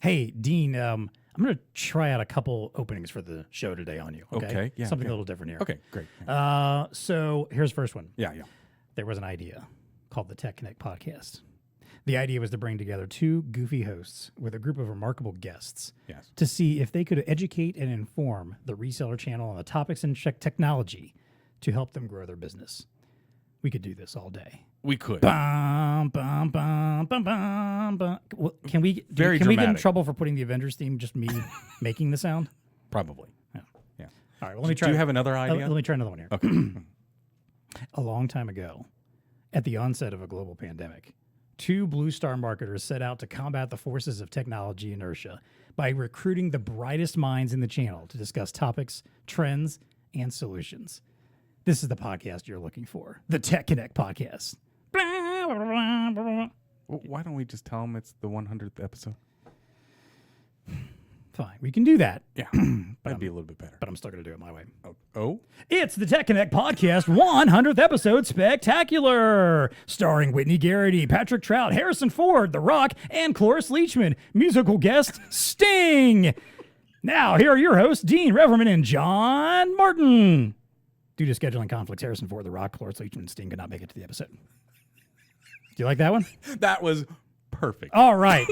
Hey, Dean, I'm going to try out a couple openings for the show today on you. Okay. Yeah. Something a little different here. Okay, great. So here's the first one. Yeah. There was an idea called the TEConnect podcast. The idea was to bring together two goofy hosts with a group of remarkable guests to see if they could educate and inform the reseller channel on the topics in technology to help them grow their business. We could do this all day. We could. Bum, bum, bum, bum, bum, bum. Well, can we get in trouble for putting the Avengers theme, just me making the sound? Probably. Yeah. Yeah. All right, well, let me try. Do you have another idea? Let me try another one here. Okay. A long time ago, at the onset of a global pandemic, two BlueStar marketers set out to combat the forces of technology inertia by recruiting the brightest minds in the channel to discuss topics, trends, and solutions. This is the podcast you're looking for, the TEConnect podcast. Why don't we just tell them it's the 100th episode? Fine, we can do that. Yeah, that'd be a little bit better. But I'm still going to do it my way. Oh? It's the TEConnect podcast 100th episode spectacular, starring Whitney Gerrety, Patrick Troutt, Harrison Ford, The Rock, and Cloris Leachman. Musical guest Sting. Now, here are your hosts, Dean Reverman and John Martin. Due to scheduling conflicts, Harrison Ford, The Rock, Cloris Leachman, and Sting could not make it to the episode. Do you like that one? That was perfect. All right.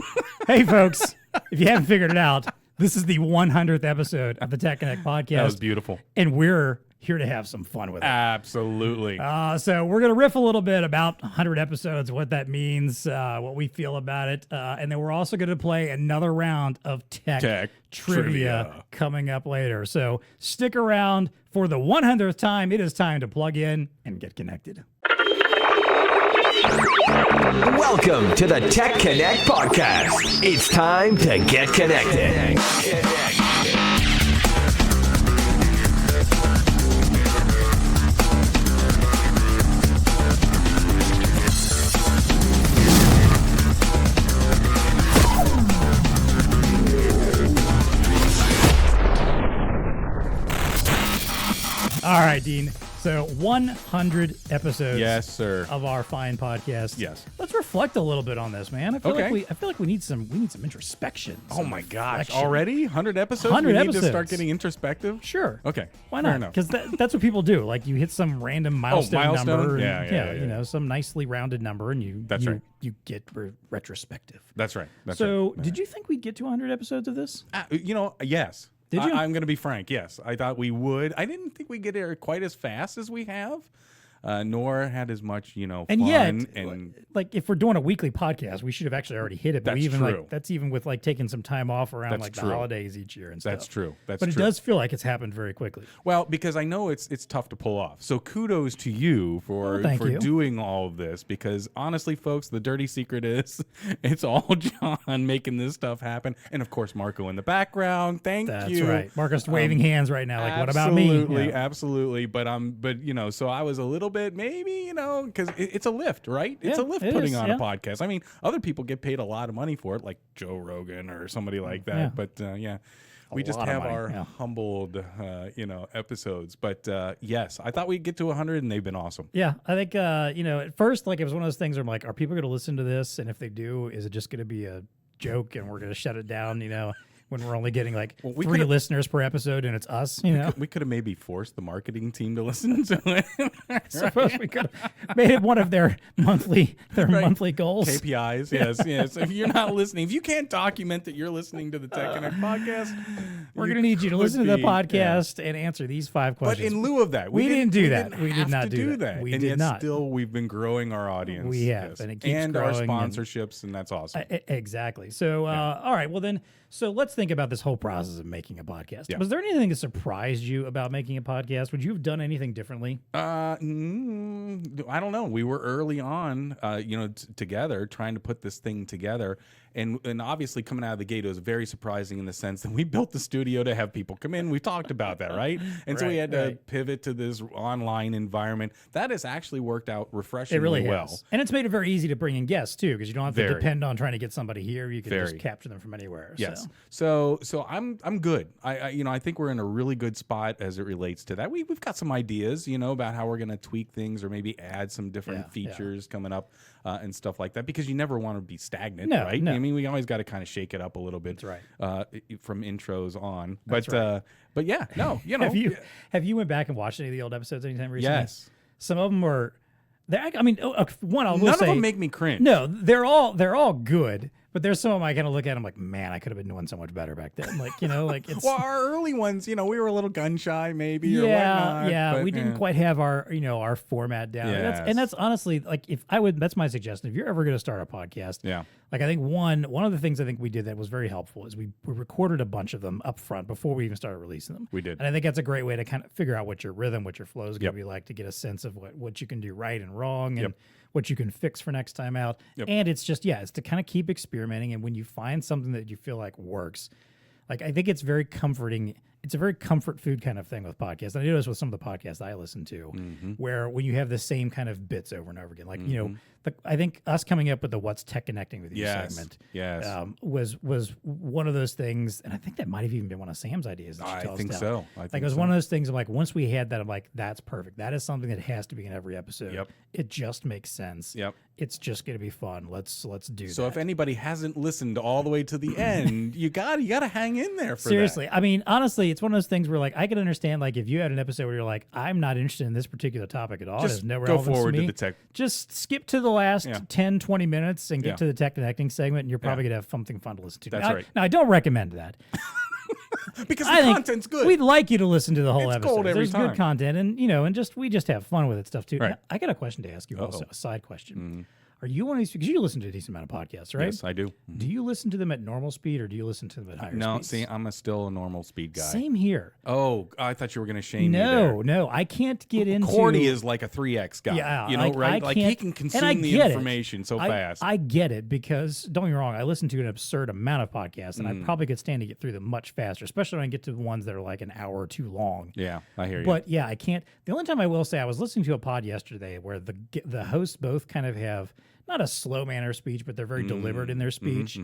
Hey, folks, if you haven't figured it out, this is the 100th episode of the TEConnect podcast. That was beautiful. And we're here to have some fun with it. Absolutely. So we're going to riff a little bit about 100 episodes, what that means, what we feel about it. And then we're also going to play another round of tech trivia coming up later. So stick around for the 100th time. It is time to plug in and get connected. Welcome to the TEConnect podcast. It's time to get connected. All right, Dean. So 100 episodes, yes, sir, of our fine podcast. Yes, let's reflect a little bit on this, man. I feel like we need some introspection. Oh my gosh, already 100 episodes. 100 we episodes. Need to start getting introspective. Sure. Okay. Why not? Because that's what people do. Like you hit some random milestone number. Yeah. You know, some nicely rounded number, and you get retrospective. That's right. Did you think we'd get to 100 episodes of this? Yes. Did you? I'm going to be frank. Yes, I thought we would. I didn't think we'd get there quite as fast as we have, nor had as much, and fun. Yet, and like if we're doing a weekly podcast, we should have actually already hit it. But that's true. That's even with like taking some time off around the holidays each year and stuff. That's true. But it does feel like it's happened very quickly. Well, because I know it's tough to pull off. So kudos to you for doing all of this. Because honestly, folks, the dirty secret is it's all John making this stuff happen, and of course Marko in the background. That's you. That's right. Marko's waving hands right now. Like, what about me? Absolutely. But so I was a little bit maybe because it's a lift, right? It's a lift putting on a podcast. I mean, other people get paid a lot of money for it, like Joe Rogan or somebody like that. Yeah. But we just have our humbled, episodes. But yes, I thought we'd get to 100, and they've been awesome. Yeah, I think at first, like it was one of those things where I'm like, are people going to listen to this? And if they do, is it just going to be a joke, and we're going to shut it down? When we're only getting like 3 listeners per episode, and it's us, We could have maybe forced the marketing team to listen to it. I suppose we could have made it one of their monthly goals. KPIs, yes. If you're not listening, if you can't document that you're listening to the TEConnect podcast, we're going to need you to listen to the podcast and answer these 5 questions. But in lieu of that, we didn't do that. We did not do that. We did not. Still, we've been growing our audience. We have, and it keeps growing. Our sponsorships, and that's awesome. Exactly. So, all right, well then, so let's think about this whole process of making a podcast. Yeah. Was there anything that surprised you about making a podcast? Would you have done anything differently? I don't know. We were early on, together trying to put this thing together. And obviously coming out of the gate, it was very surprising in the sense that we built the studio to have people come in. We talked about that, right? And so we had to pivot to this online environment. That has actually worked out refreshingly well. And it's made it very easy to bring in guests, too, because you don't have to depend on trying to get somebody here. You can just capture them from anywhere. Yes. So I'm good. I think we're in a really good spot as it relates to that. We've got some ideas, about how we're going to tweak things or maybe add some different features coming up. and stuff like that, because you never want to be stagnant, No, right? no. I mean, we always got to kind of shake it up a little bit. That's right. From intros on, That's right. but yeah, no, you know, have you went back and watched any of the old episodes anytime recently? yes. Some of them are. I mean, one I will None say, of them make me cringe. No, they're all good. But there's some of them I kind of look at. I'm like, man, I could have been doing so much better back then. Like, like it's. Well, our early ones, we were a little gun shy, maybe, or Yeah, whatnot. yeah, but, we didn't quite have our format down. Yes. And that's honestly like that's my suggestion. If you're ever going to start a podcast, Yeah. like I think one of the things I think we did that was very helpful is we recorded a bunch of them up front before we even started releasing them. We did. And I think that's a great way to kind of figure out what your rhythm, what your flow is going Yep. to be like, to get a sense of what you can do right and wrong and Yep. what you can fix for next time out. Yep. And it's just, it's to kind of keep experimenting. And when you find something that you feel like works, like I think it's very comforting. It's a very comfort food kind of thing with podcasts. And I notice with some of the podcasts I listen to, where when you have the same kind of bits over and over again, like I think us coming up with the "What's Tech Connecting with You" segment, was one of those things, and I think that might have even been one of Sam's ideas. I think so. Like it was one of those things. I'm like, once we had that, I'm like, that's perfect. That is something that has to be in every episode. Yep. It just makes sense. Yep. It's just going to be fun. Let's do that. So if anybody hasn't listened all the way to the end, you got to hang in there for Seriously, that. I mean, honestly, it's one of those things where like I can understand like if you had an episode where you're like, I'm not interested in this particular topic at all. Just There's no go relevance forward to to me. the tech. Just skip to the last 10, 20 minutes and get Yeah. to the tech connecting segment, and you're probably going to have something fun to listen to. That's Now, right. Now, I don't recommend that. Because I the think content's good. We'd like you to listen to the whole It's episode. gold every There's time. good content, and we just have fun with it stuff too. Right. Now, I got a question to ask you also, a side question. Mm-hmm. Are you one of these, because you listen to a decent amount of podcasts, right? Yes, I do. Do you listen to them at normal speed or do you listen to them at higher No, speeds? see, I'm still a normal speed guy. Same here. Oh, I thought you were going to shame me there. No, I can't get into. Cordy is like a 3x guy. Yeah, right? I Like he can't- can and I consume the get it. information so fast. I get it, because don't get me wrong, I listen to an absurd amount of podcasts, and Mm. I probably could stand to get through them much faster, especially when I get to the ones that are like an hour or two long. Yeah, I hear you. But yeah, I can't. The only time I will say, I was listening to a pod yesterday where the hosts both kind of have not a slow manner of speech, but they're very deliberate in their speech.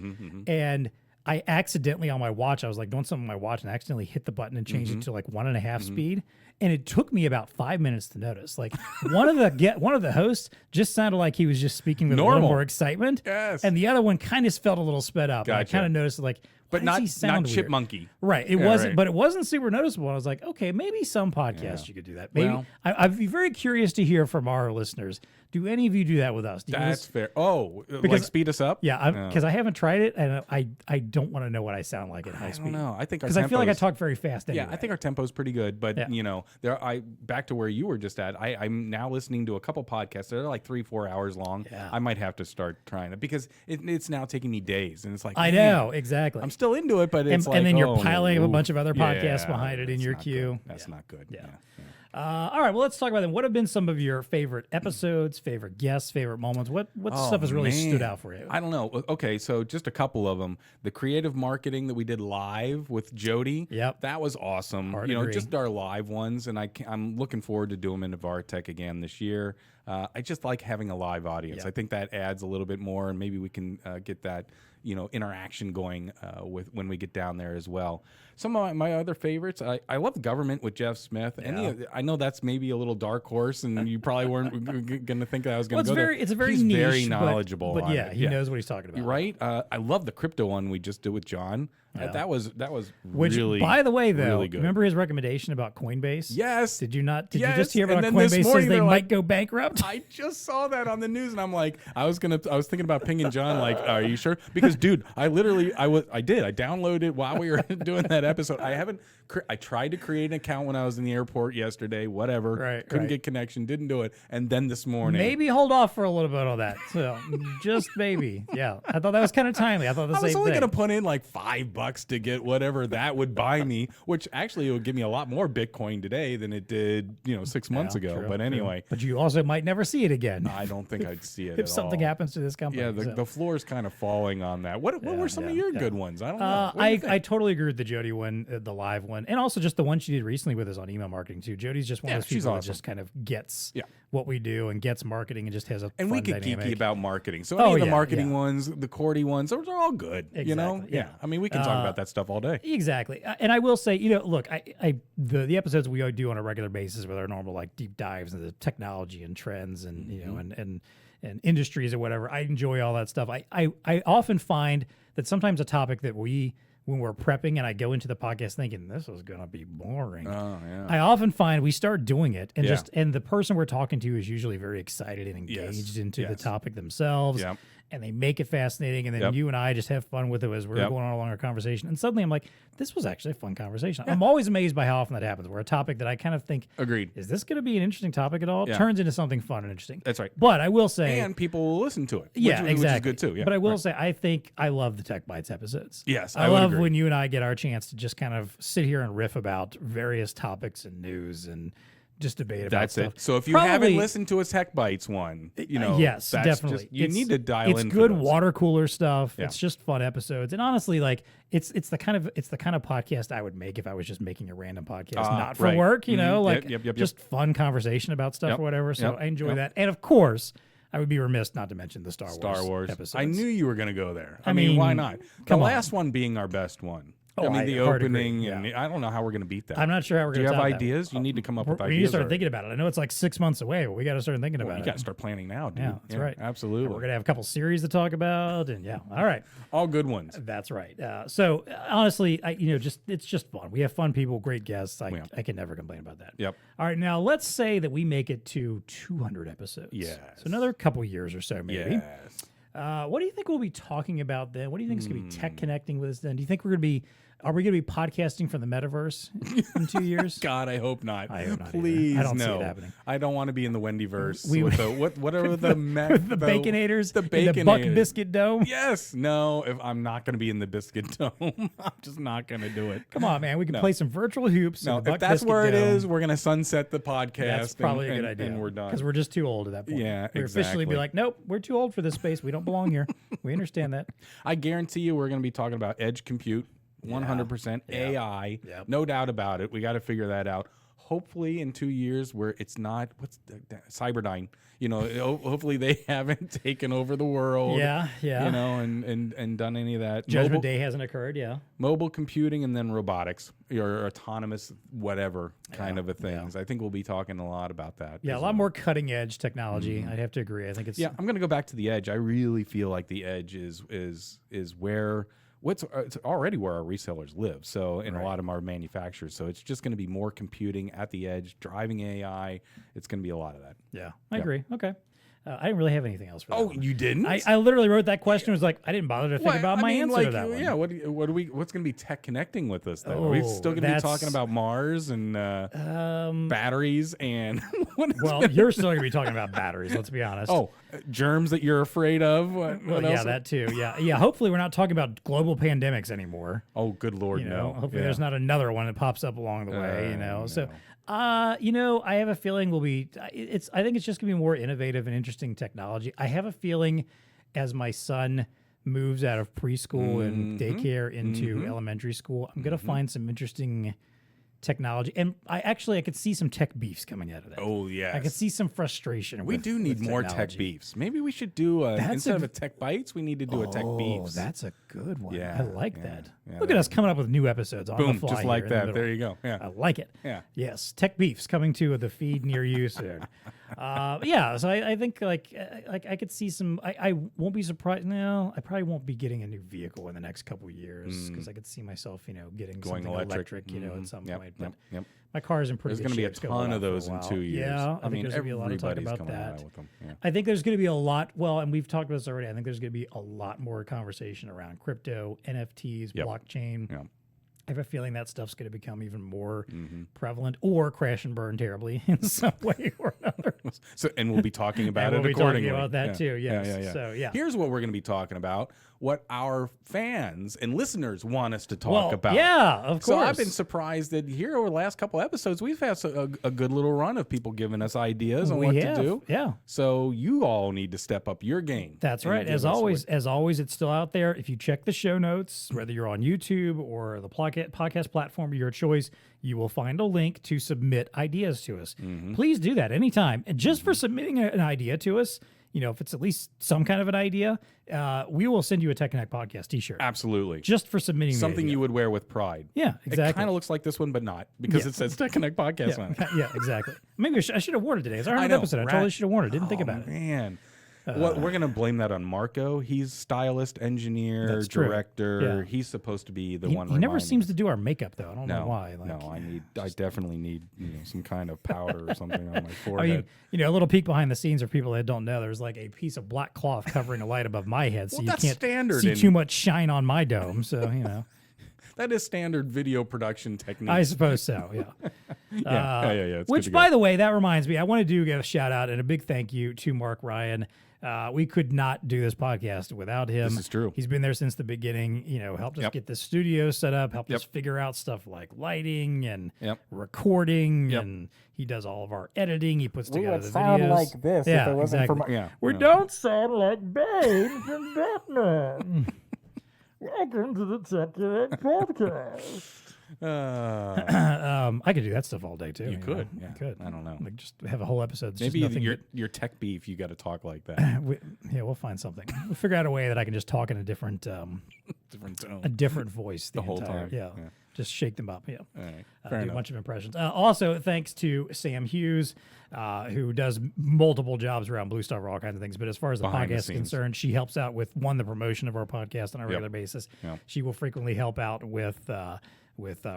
And I accidentally on my watch, I was like doing something on my watch and I accidentally hit the button and changed it to like 1.5 speed. And it took me about 5 minutes to notice. Like one of the hosts just sounded like he was just speaking with a little Normal. more excitement. Yes. And the other one kind of felt a little sped up. And I Gotcha. kind of noticed like, but why does he not sound weird? chipmunky. Right. It Yeah, wasn't, right. but it wasn't super noticeable. I was like, okay, maybe some podcasts you could do that. Maybe Well- I'd be very curious to hear from our listeners. Do any of you do that with us? Do you That's listen- fair. Oh, like Because- speed us up? Yeah, No. because I haven't tried it, and I don't want to know what I sound like at high I speed. don't know. I think our Because I feel like I tempo's- talk very fast anyway. Yeah, I think our tempo's pretty good, but Yeah. back to where you were just at. I'm now listening to a couple podcasts that are like 3-4 hours long. Yeah. I might have to start trying it because it's now taking me days, and it's like I man, know, exactly. I'm still into it, but it's like and then you're oh, piling up a ooh. bunch of other podcasts Yeah, behind it in that's your not queue. good. That's not good. Yeah. Yeah. All right, well, let's talk about them. What have been some of your favorite episodes, favorite guests, favorite moments? What stuff has really stood out for you? I don't know. Okay, so just a couple of them. The creative marketing that we did live with Jody. Yep. That was awesome. Hard to agree. Just our live ones, and I'm looking forward to doing them in Vartech again this year. I just like having a live audience. Yep. I think that adds a little bit more, and maybe we can get that interaction going with when we get down there as well. Some of my other favorites, I love Government with Jeff Smith. I know that's maybe a little dark horse, and you probably weren't going to think that I was going to go there. It's a very He's niche, very but- knowledgeable. But, on yeah, it. he knows what he's talking about. You're right. I love the crypto one we just did with John. That was Which, really, by the way, though, really good. remember his recommendation about Coinbase? Yes. Did you not? Did you Yes, just hear and about then Coinbase this says morning they they're might like- go bankrupt? I just saw that on the news, and I'm like, I was thinking about pinging John. Like, are you sure? Because, dude, I downloaded it while we were doing that episode. I tried to create an account when I was in the airport yesterday. Whatever. Right, Couldn't right. get connection. Didn't do it. And then this morning, Maybe hold off for a little bit on that. So just maybe. Yeah. I thought that was kind of timely. I thought the I was same only thing. going to put in like $5 to get whatever that would buy me, which actually it would give me a lot more Bitcoin today than it did, 6 months ago. True, but true. anyway, But you also might never see it again I don't think I'd see it if at something all. happens to this company. Yeah, so. the floor is kind of falling on that. What were some of your good ones? I don't know. What do you think? I totally agree with the Jody one, the live one, and also just the one she did recently with us on email marketing too. Jody's just one of those she's people that awesome. just kind of gets Yeah. what we do and gets marketing and just has a And fun we get dynamic. geeky about marketing. So any of the yeah, marketing yeah. ones, the Cordy ones, those are all good. Exactly, yeah. I mean, we can talk about that stuff all day. Exactly. And I will say, look, the episodes we do on a regular basis with our normal like deep dives into technology and trends and and and industries or whatever. I enjoy all that stuff. I often find that sometimes a topic that when we're prepping and I go into the podcast thinking this is going to be boring. Oh, yeah. I often find we start doing it and Yeah. and the person we're talking to is usually very excited and engaged into the topic themselves. Yep. And they make it fascinating, and then Yep. you and I just have fun with it as we're Yep. going on along our conversation. And suddenly I'm like, this was actually a fun conversation. I'm always amazed by how often that happens, where a topic that I kind of think, Agreed. is this going to be an interesting topic at all? Yeah. Turns into something fun and interesting. That's right. But I will say, And people will listen to it. yeah, which exactly. is good too. Yeah. But I will right. say, I think I love the Tech Bytes episodes. Yes, I I would love agree. when you and I get our chance to just kind of sit here and riff about various topics and news and just debate about That's stuff. it. So if you Probably- haven't listened to a Tech Bytes one, yes, that's definitely. Just, you need to dial it's in. good for those. water cooler stuff. Yeah. It's just fun episodes, and honestly, like it's the kind of podcast I would make if I was just making a random podcast, not for right. work. You Mhm. know, Yep, like yep. just fun conversation about stuff Yep. or whatever. So Yep. I enjoy Yep. that, and of course, I would be remiss not to mention the Star Wars episodes. I knew you were going to go there. I I mean, why mean, not? The come on. last one being our best one. Oh, I mean, I the hard agree, opening, yeah. and I don't know how we're going to beat that. I'm not sure how we're Do going you to have top that. ideas? You need to come up with We ideas. need to start already. thinking about it. I know it's like 6 months away, but we got to start thinking about You it. got to start planning now, dude. Yeah, that's right. Absolutely. We're gonna have a couple series to talk about, and yeah, all right. All good ones. That's right. So honestly, it's just fun. We have fun people, great guests. I can never complain about that. Yep. All right, now let's say that we make it to 200 episodes. Yes. So another couple years or so, maybe. Yes. What do you think we'll be talking about then? What do you think is going to be tech connecting with us then? Do you think are we going to be podcasting from the metaverse in 2 years? God, I hope not. I hope not either. Please, I don't see no. it happening. I don't want to be in the Wendyverse. We- with the, what are the The Baconators, The in the Buck Baconators. Biscuit Dome. Yes. No. If I'm not going to be in the Biscuit Dome, I'm just not going to do it. Come on, man. We can play some virtual hoops. No, in the if Buck that's Biscuit where it Dome. is, we're going to sunset the podcast. That's probably and, a good idea. And we're done. Because we're just too old at that point. Yeah, We're officially be exactly. like, nope, we're too old for this space. We don't belong here. We understand that. I guarantee you we're going to be talking about edge compute, 100% AI. Yep. No doubt about it. We got to figure that out. Hopefully in 2 years where it's not, Cyberdyne, hopefully they haven't taken over the world. Yeah. And done any of that. Judgment Day hasn't occurred, yeah. Mobile computing and then robotics or autonomous whatever kind of a things. yeah. I think we'll be talking a lot about that. Yeah, a lot more cutting edge technology. I'd have to agree. I think it's Yeah, I'm going to go back to the edge. I really feel like the edge is where it's already where our resellers live. So in a lot of our manufacturers, so it's just going to be more computing at the edge, driving AI. It's going to be a lot of that. Yeah, I agree. Okay. I didn't really have anything else for that. Oh, one. you didn't? I literally wrote that question. Was like, I didn't bother to think about my answer to that one. Yeah, what's going to be tech connecting with us though? Are we still going to be that's- talking about Mars and batteries and what is Well, you're still going to be talking about batteries, let's be honest. germs that you're afraid of? What Well, else? yeah, that too. Yeah. Hopefully, we're not talking about global pandemics anymore. Oh, good Lord, no. Hopefully, Yeah. there's not another one that pops up along the way. No. So, I have a feeling we'll be. I think it's just gonna be more innovative and interesting technology. I have a feeling as my son moves out of preschool and daycare into elementary school, I'm gonna find some interesting technology, and I could see some tech beefs coming out of that. Oh, yes. I could see some frustration. We do need more tech technology. beefs. Maybe we should do instead a of a tech bites, we need to do a tech beefs. That's a good one. Yeah, I like yeah, that. yeah, Look at us coming up with new episodes on the Boom, fly just here like in the that. middle. There you go. Yeah. I like it. Yeah. Yes, tech beefs coming to the feed near you soon. So I think like I could see some. I won't be surprised. No, I probably won't be getting a new vehicle in the next couple of years because I could see myself, getting Going something electric. at some Yep, point. yep, But yep. my car's in pretty There's good going to be a shape. It's gonna ton hold of out for a those in while. 2 years. Yeah, I think mean, there's going to be a lot of talk everybody's about coming out that. with them. Yeah. I think there's going to be a lot. Well, and we've talked about this already. I think there's going to be a lot more conversation around crypto, NFTs, Yep. blockchain. Yep. I have a feeling that stuff's going to become even more prevalent or crash and burn terribly in some way or another. So, and we'll be talking about And it we'll be talking accordingly. about that Yeah. too, yes. Yeah. So, yeah. Here's what we're going to be talking about. What our fans and listeners want us to talk about. Yeah, of course. So I've been surprised that here over the last couple episodes, we've had a good little run of people giving us ideas on what to do. Yeah. So you all need to step up your game. That's and right. give As us always, it's still out there. If you check the show notes, whether you're on YouTube or the podcast platform of your choice, you will find a link to submit ideas to us. Please do that anytime. And just for submitting an idea to us, if it's at least some kind of an idea, we will send you a TEConnect podcast t-shirt. Absolutely. Just for submitting the Something idea. you would wear with pride. Yeah, It exactly. kind of looks like this one, but not because it says TEConnect podcast on it. Yeah, exactly. Maybe I should have worn it today. It's our 100th know, episode. I right? totally should have worn it. Didn't think about it. Man. We're gonna blame that on Marko. He's stylist, engineer, That's true. director. Yeah. He's supposed to be the He one. never reminding seems us. to do our makeup though. I don't know No, why. no, I definitely need some kind of powder or something on my I forehead. mean, a little peek behind the scenes for people that don't know. There's like a piece of black cloth covering a light above my head, so Well, you that's can't standard see in- too much shine on my dome. So That is standard video production technique. I suppose so. Yeah. yeah. It's Which, good to by go. the way, that reminds me, I want to give a shout out and a big thank you to Mark Ryan. We could not do this podcast without him. This is true. He's been there since the beginning. Helped us get the studio set up, helped us figure out stuff like lighting and recording, and he does all of our editing. He puts together the videos. this yeah, exactly. We don't sound like Bane from Batman. Welcome to the TEConnect podcast. I could do that stuff all day too. You could. Yeah, Yeah. could. I don't know. Like just have a whole episode. That's Maybe just nothing your tech beef, you got to talk like that. we'll find something. We'll figure out a way that I can just talk in a different Different tone. a different voice the whole entire, time. Yeah. Just shake them up. Yeah. All right. Do Fair a enough. bunch of impressions. Also, thanks to Sam Hughes, who does multiple jobs around BlueStar for all kinds of things. But as far as the Behind the podcast is scenes. concerned, she helps out with the promotion of our podcast on a regular basis. Yep. She will frequently help out with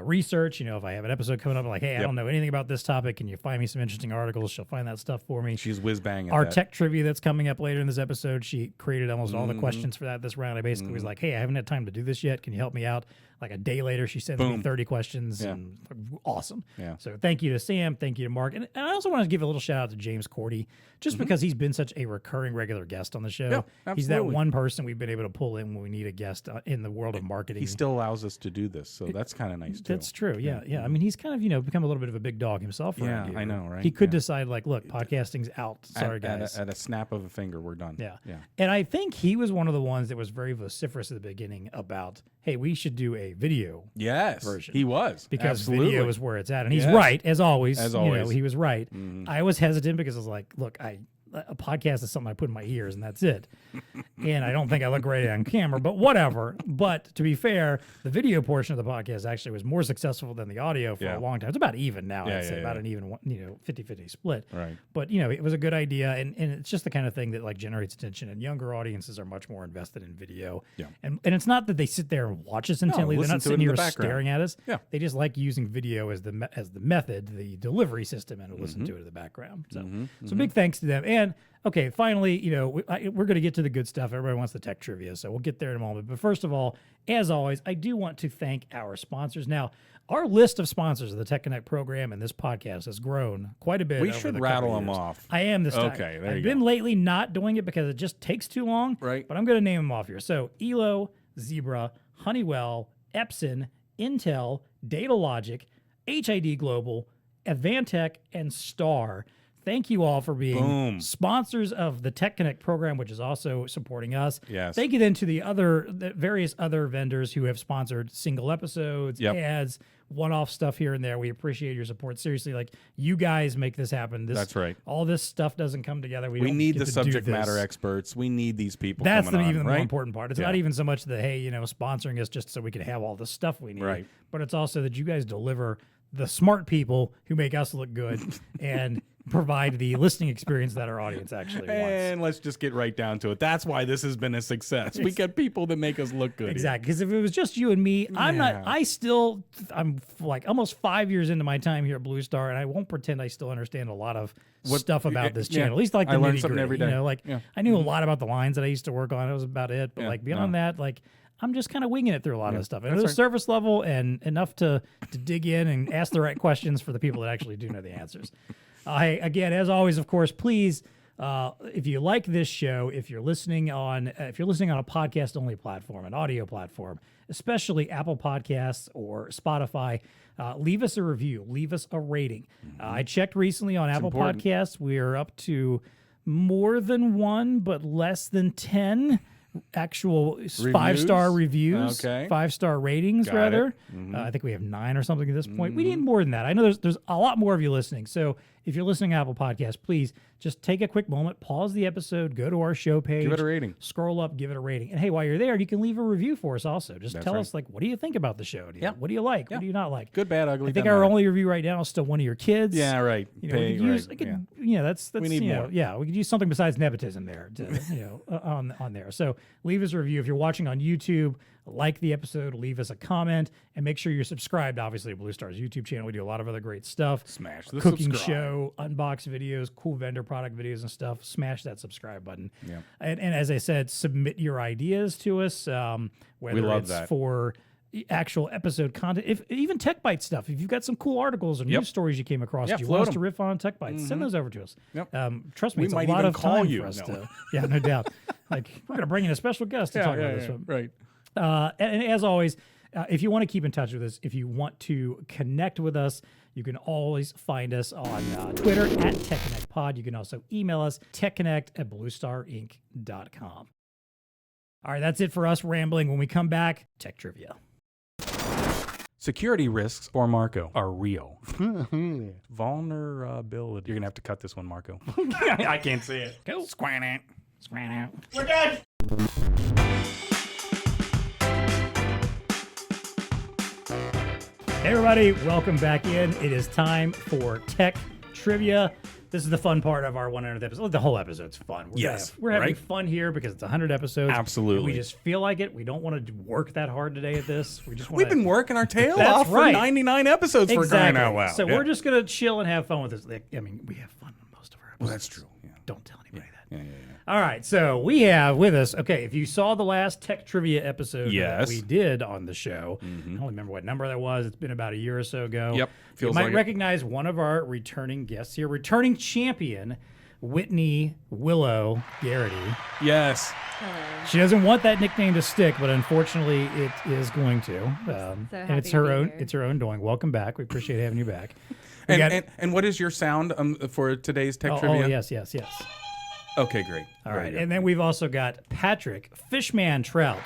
research. If I have an episode coming up, I'm like, hey, I don't know anything about this topic. Can you find me some interesting articles? She'll find that stuff for me. She's whiz bang at Our that. tech trivia that's coming up later in this episode, she created almost all the questions for that this round. I basically was like, hey, I haven't had time to do this yet. Can you help me out? Like a day later, she sends me Boom. 30 questions. Yeah. And awesome. Yeah. So thank you to Sam. Thank you to Mark. And I also want to give a little shout out to James Cordy, just because he's been such a recurring regular guest on the show. Yeah, He's that absolutely. one person we've been able to pull in when we need a guest in the world of marketing. He still allows us to do this, so that's kind of nice too. That's true. Yeah. I mean, he's kind of, become a little bit of a big dog himself. Yeah, around here. I know, right? He could Yeah. decide, like, look, podcasting's out. Sorry, guys. At a snap of a finger, we're done. Yeah. Yeah. And I think he was one of the ones that was very vociferous at the beginning about, hey, we should do a video Yes. version. He was. because Absolutely. video is where it's at. And he's Yes. right, as always. As You know, always. he was right. Mhm. I was hesitant because I was like, look, a podcast is something I put in my ears and that's it. And I don't think I look great on camera, but whatever. But to be fair, the video portion of the podcast actually was more successful than the audio for Yeah. a long time. It's about even now, Yeah, I'd say, yeah, about yeah. an even, 50-50 split. Right. But, it was a good idea. And it's just the kind of thing that like generates attention, and younger audiences are much more invested in video. Yeah. And it's not that they sit there and watch us intently. They're listen not to it sitting in the here background. staring at us. Yeah. They just like using video as the method, the delivery system, and to listen Mm-hmm. to it in the background. So big thanks to them. And okay, finally, we're going to get to the good stuff. Everybody wants the tech trivia, so we'll get there in a moment. But first of all, as always, I do want to thank our sponsors. Now, our list of sponsors of the TEConnect program and this podcast has grown quite a bit. We over should the rattle couple them years. off. I am this time. Okay, there I've you been go. lately not doing it because it just takes too long. Right. But I'm going to name them off here. So Elo, Zebra, Honeywell, Epson, Intel, Datalogic, HID Global, Advantech, and Star. Thank you all for being Boom. sponsors of the TEConnect program, which is also supporting us. Yes. Thank you then to the various other vendors who have sponsored single episodes, Yep. ads, one-off stuff here and there. We appreciate your support. Seriously, like you guys make this happen. That's right. All this stuff doesn't come together. We don't need get the to do subject this. matter experts. We need these people. That's coming on, even the right? more important part. It's Yeah. not even so much that, hey, sponsoring us just so we can have all the stuff we need. Right. But it's also that you guys deliver the smart people who make us look good and provide the listening experience that our audience actually wants. And let's just get right down to it. That's why this has been a success. We get people that make us look good. Exactly. Because if it was just you and me, I'm like almost 5 years into my time here at BlueStar, and I won't pretend I still understand a lot of stuff about this yeah. channel. At least like the I learn nitty-gritty, something every day. Yeah. I knew a lot about the lines that I used to work on. That was about it. But Yeah, like beyond that, like I'm just kind of winging it through a lot of stuff. And that's at the right. surface level and enough to dig in and ask the right questions for the people that actually do know the answers. Again, as always, of course, please, if you like this show, if you're listening on a podcast only platform, an audio platform, especially Apple Podcasts or Spotify, leave us a review, leave us a rating. I checked recently on Apple important. Podcasts. We are up to more than 1, but less than 10 actual 5-star reviews, Okay. 5-star ratings, Got rather. it. I think we have 9 or something at this point. We need more than that. I know there's a lot more of you listening. So if you're listening to Apple Podcasts, please just take a quick moment, pause the episode, go to our show page. Give it a rating. Scroll up, give it a rating. And hey, while you're there, you can leave a review for us also. Just tell us, like, what do you think about the show? What do you like? What do you not like? Good, bad, ugly. I think our only review right now is still one of your kids. Yeah, right. You know, we could use, that's we need more. Yeah, we could use something besides nepotism there, on there. So leave us a review. If you're watching on YouTube, like the episode, leave us a comment, and make sure you're subscribed, obviously, to BlueStar's YouTube channel. We do a lot of other great stuff. Smash the cooking subscribe. show, unbox videos, cool vendor product videos and stuff. Smash that subscribe button. Yeah. And as I said, submit your ideas to us, whether love it's that. for actual episode content, even TechBytes stuff. If you've got some cool articles or news stories you came across, you want us to riff on TechBytes, send those over to us. Trust me, We it's might a lot even of call time you. for us No. to. Yeah, no doubt. Like, we're going to bring in a special guest to talk about this one. Right. And as always, if you want to keep in touch with us, if you want to connect with us, you can always find us on Twitter at TechConnectPod. You can also email us, techconnect@bluestarinc.com. All right, that's it for us rambling. When we come back, tech trivia. Security risks for Marko are real. Vulnerability. You're going to have to cut this one, Marko. I can't see it. Go. Squan it. Scram out. We're done. Hey everybody, welcome back in. It is time for tech trivia. This is the fun part of our 100th episode. The whole episode's fun. We're having fun here because it's 100 episodes. Absolutely. And we just feel like it. We don't want to work that hard today at this. We've been working our tail That's off right. for 99 episodes for crying out loud. So we're just going to chill and have fun with this. I mean, we have fun on most of our episodes. Well, that's true. Yeah. Don't tell anybody that. Yeah. All right, so we have with us, if you saw the last tech trivia episode that we did on the show, I don't remember what number that was. It's been about a year or so ago. Yep, You might recognize one of our returning guests here, returning champion, Whitney Willow Gerrety. Yes. She doesn't want that nickname to stick, but unfortunately, it is going to. And it's her own. It's her own doing. Welcome back. We appreciate having you back. And what is your sound for today's tech trivia? Oh, yes. Okay, great. All Very right, good. and then we've also got Patrick Fishman Troutt,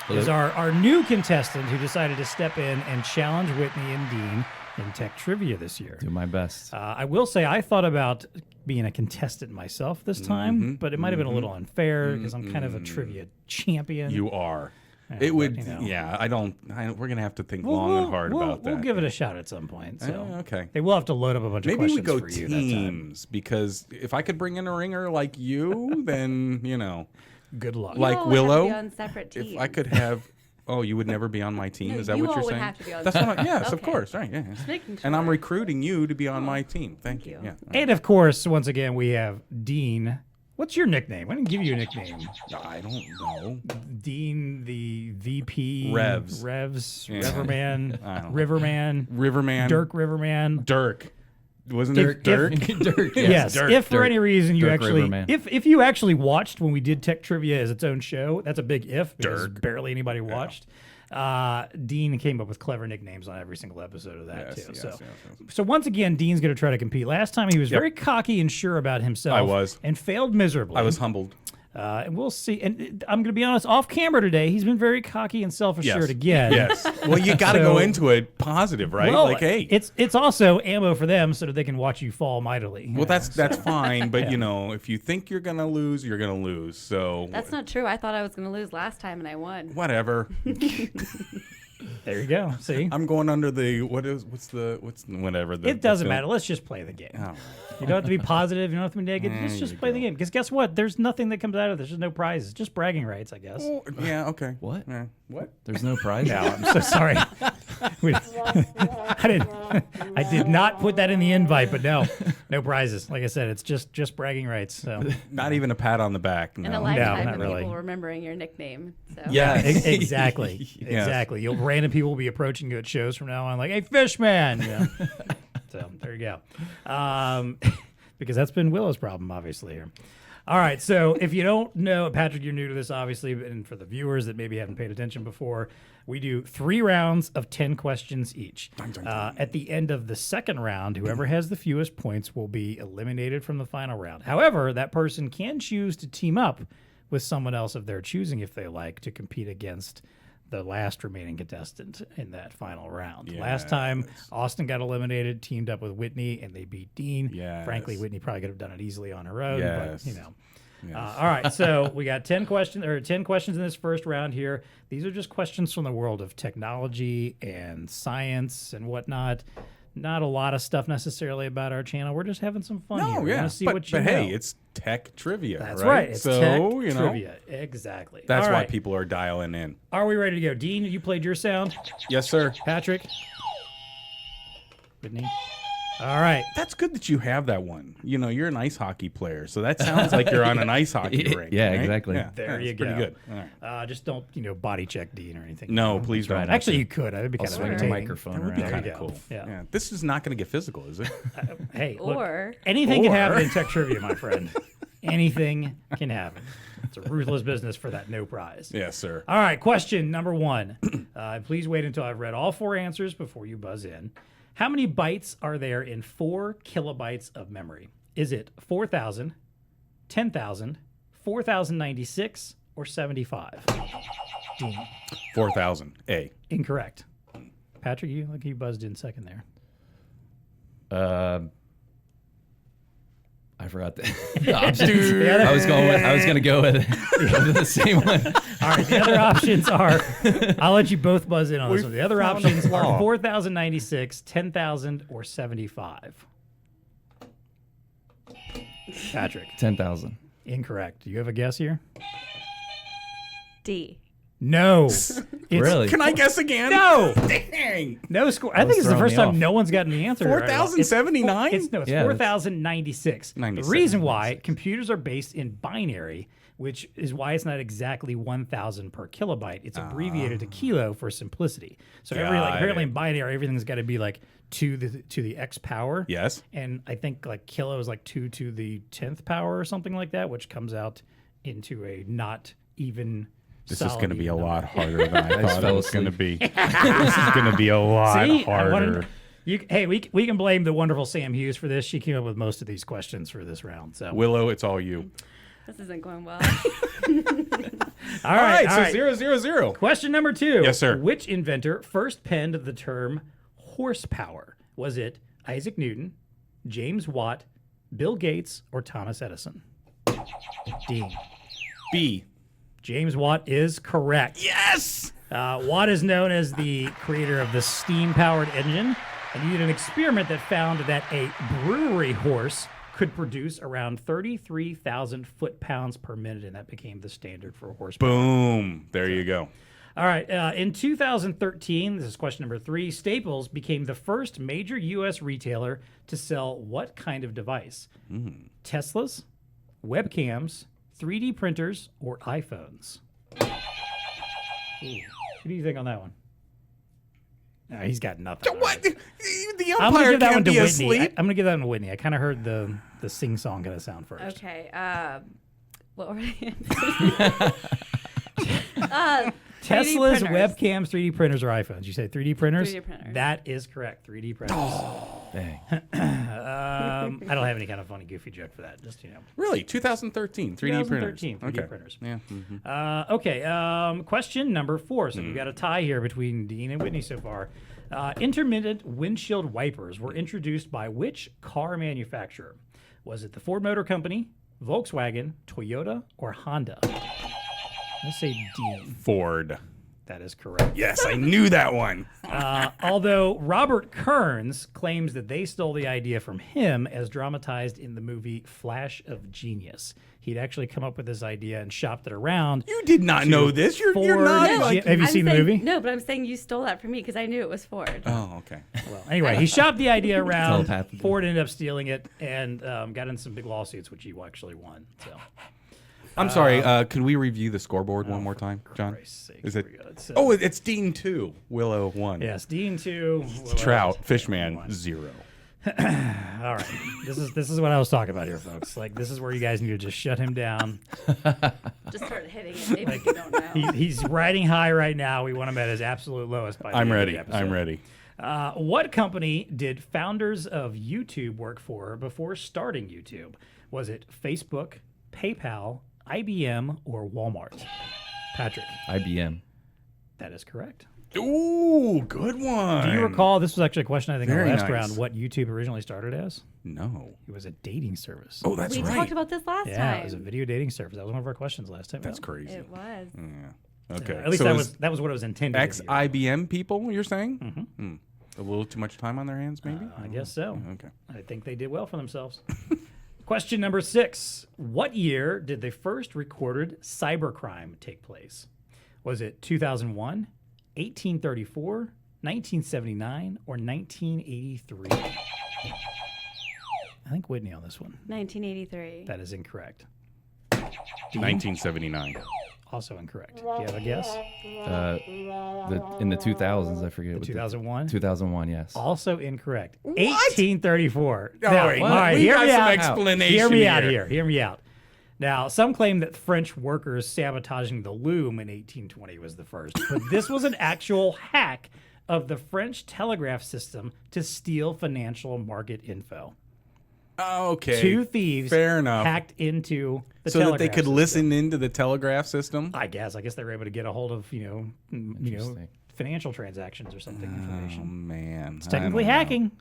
is our new contestant who decided to step in and challenge Whitney and Dean in tech trivia this year. Do my best. I will say I thought about being a contestant myself this time, but it might have been a little unfair because I'm kind of a trivia champion. You are. Yeah, It would, but, we're going to have to think long and hard about that. We'll give it a shot at some point. So okay. They will have to load up a bunch of Maybe questions we go for you that time. teams because if I could bring in a ringer like you, then, Good luck. like all would Willow, have to be on separate teams. if I could have, you would never be on my team? No, Is that you what you're all would saying? have to be on That's what separate. yes, of Okay. course, right, yeah. Just making And I'm sure. recruiting you to be on my team. Thank you. you. Yeah. And of course, once again, we have Dean. What's your nickname? I didn't give you a nickname. I don't know. Dean, the VP. Revs. Riverman. I don't know. Riverman. Riverman. Dirk Riverman. Dirk. Wasn't it Dirk? Dirk. Yes. Dirk. If for Dirk. any reason you Dirk actually, Riverman. if you actually watched when we did Tech Trivia as its own show, that's a big if because Dirk. barely anybody watched. Dean came up with clever nicknames on every single episode of that too. So once again, Dean's going to try to compete. Last time he was very cocky and sure about himself. I was. And failed miserably. I was humbled. And we'll see. And I'm going to be honest, off camera today, he's been very cocky and self-assured again. Yes. Well, you got to So- go into it positive, right? Well, like, hey. it's also ammo for them so that they can watch you fall mightily. Well, that's fine, but if you think you're gonna lose, you're gonna lose. So That's not true. I thought I was going to lose last time, and I won. whatever. There you go. See? I'm going under the whatever. It doesn't matter. Let's just play the game. Oh. You don't have to be positive. You don't have to be negative. Let's just play the game. Because guess what? There's nothing that comes out of this. There's no prizes. Just bragging rights, I guess. Oh, yeah. Okay. What? Yeah. What? There's no prize. No, I'm so sorry. I did not put that in the invite, but no prizes. Like I said, it's just bragging rights. So Not even a pat on the back. And a No. lifetime not of really. people remembering your nickname. So. Yeah. exactly, Yes. exactly. Random people will be approaching you at shows from now on, like, "Hey, Fishman." So there you go. Because that's been Willow's problem, obviously. Here. All right. So if you don't know, Patrick, you're new to this, obviously, and for the viewers that maybe haven't paid attention before, we do 3 rounds of 10 questions each. At the end of the second round, whoever has the fewest points will be eliminated from the final round. However, that person can choose to team up with someone else of their choosing if they like to compete against the last remaining contestant in that final round. Last time, Austin got eliminated, teamed up with Whitney, and they beat Dean. Yes. Frankly, Whitney probably could have done it easily on her own, Yes. but, you know. Yes. All right, so we got 10 questions in this first round here. These are just questions from the world of technology and science and whatnot. Not a lot of stuff necessarily about our channel. We're just having some fun here. We want to see what you know. Hey, it's tech trivia, That's right? right. It's so, tech trivia. Exactly. That's All why right. people are dialing in. Are we ready to go? Dean, you played your sound. Yes, sir. Patrick? Whitney? All right. That's good that you have that one. You know, you're an ice hockey player, so that sounds like you're on an ice hockey rink. Yeah, right? exactly. Yeah, There you that's go. pretty good. All right. Just don't, body check Dean or anything. No, please don't. Actually, you could. That'd be I'll kind of swing the entertaining. microphone That would be around. kind There of you go. cool. Yeah. This is not going to get physical, is it? Hey, look, Or anything can happen in tech trivia, my friend. Anything can happen. It's a ruthless business for that no prize. Yes, sir. All right, question number 1. Please wait until I've read all 4 answers before you buzz in. How many bytes are there in 4 kilobytes of memory? Is it 4,000, 10,000, 4,096, or 75? Dean. 4,000. A. Incorrect. Patrick, you buzzed in second there. I forgot the options. I was going to go with the same one. All right, the other options are, I'll let you both buzz in on this one. The other found a options flaw. are 4,096, 10,000, or 75. Patrick, 10,000. incorrect. Do you have a guess here? D. No. It's, Really? Can I guess again? No. Dang. No score. I think it's the throwing first me time off. no one's gotten the answer. right. 4,079? It's Yeah, 4,096. The 96, reason why computers are based in binary, which is why it's not exactly 1,000 per kilobyte. It's abbreviated to kilo for simplicity. So apparently in binary, everything's got to be like to the x power. Yes. And I think like kilo is like 2 to the 10th power or something like that, which comes out into a not even. This is going to be a solid lot harder than I thought it fell was going to asleep. be. This is going to be a lot See, harder. we can blame the wonderful Sam Hughes for this. She came up with most of these questions for this round. So Willow, it's all you. This isn't going well. all right. So 0-0-0. Question number 2. Yes, sir. Which inventor first penned the term horsepower? Was it Isaac Newton, James Watt, Bill Gates, or Thomas Edison? Dean. B. James Watt is correct. Yes. Watt is known as the creator of the steam-powered engine, and he did an experiment that found that a brewery horse could produce around 33,000 foot-pounds per minute, and that became the standard for horsepower. Boom. There you go. All right. In 2013, this is question number 3, Staples became the first major U.S. retailer to sell what kind of device? Teslas, webcams, 3D printers, or iPhones? Ooh. What do you think on that one? No, he's got nothing. What? Right. The I'm gonna umpire give that one can't to be Whitney. asleep. I'm gonna give that one to Whitney. I kind of heard the sing song kind of sound first. Okay. What were the answers? Teslas, 3D printers. webcams, 3D printers, or iPhones. You say 3D printers? 3D printers. That is correct. 3D printers. Dang. I don't have any kind of funny, goofy joke for that. Just, Really? 2013. 3D printers. 2013, 3D printers. Yeah. Okay. Question number 4. So we've got a tie here between Dean and Whitney so far. Intermittent windshield wipers were introduced by which car manufacturer? Was it the Ford Motor Company, Volkswagen, Toyota, or Honda? Let's say Dean. Ford. That is correct. Yes, I knew that one. Although Robert Kearns claims that they stole the idea from him as dramatized in the movie Flash of Genius. He'd actually come up with this idea and shopped it around. You did not know this. You're not Ford- like. Have you seen the saying, movie? No, but I'm saying you stole that from me because I knew it was Ford. Oh, okay. Well, anyway, he shopped the idea around. Telepathically. Ford ended up stealing it and got in some big lawsuits, which he actually won. So, I'm sorry. Can we review the scoreboard one more time, John? Christ's sake, Is here it? we go. It's, Oh, it's Dean 2. Willow 1. yes, Dean 2. Trout. Fishman 0. All right, this is what I was talking about here, folks. Like, this is where you guys need to just shut him down. Just start hitting it. Maybe you don't know. He's riding high right now. We want him at his absolute lowest by the I'm end of ready. the episode. I'm ready. What company did founders of YouTube work for before starting YouTube? Was it Facebook, PayPal, IBM, or Walmart? Patrick. IBM. That is correct. Ooh, good one. Do you recall, this was actually a question I think in Very the last nice. round, what YouTube originally started as? No. It was a dating service. Oh, that's We right. talked about this last yeah, time. it was a video dating service. That was one of our questions last time. That's crazy. It was. Yeah. Okay. At least so that was what it was intended to be. ex-IBM people, you're saying? Mm-hmm. A little too much time on their hands, maybe? I guess so. Okay. I think they did well for themselves. Question number 6. What year did the first recorded cybercrime take place? Was it 2001, 1834, 1979, or 1983? I think Whitney on this one. 1983. That is incorrect. 1979. Also incorrect. Do you have a guess? In the 2000s, I forget. what 2001? 2001, yes. Also incorrect. 1834. Oh, Now, wait, all right, we hear got me some out. explanation Hear me out here. here. Hear me out. Now, some claim that French workers sabotaging the loom in 1820 was the first, but this was an actual hack of the French telegraph system to steal financial market info. Okay. 2 thieves Fair enough. hacked into the so telegraph that they could system. listen into the telegraph system? I guess they were able to get a hold of, Interesting. financial transactions or something Oh, information. man. It's technically hacking.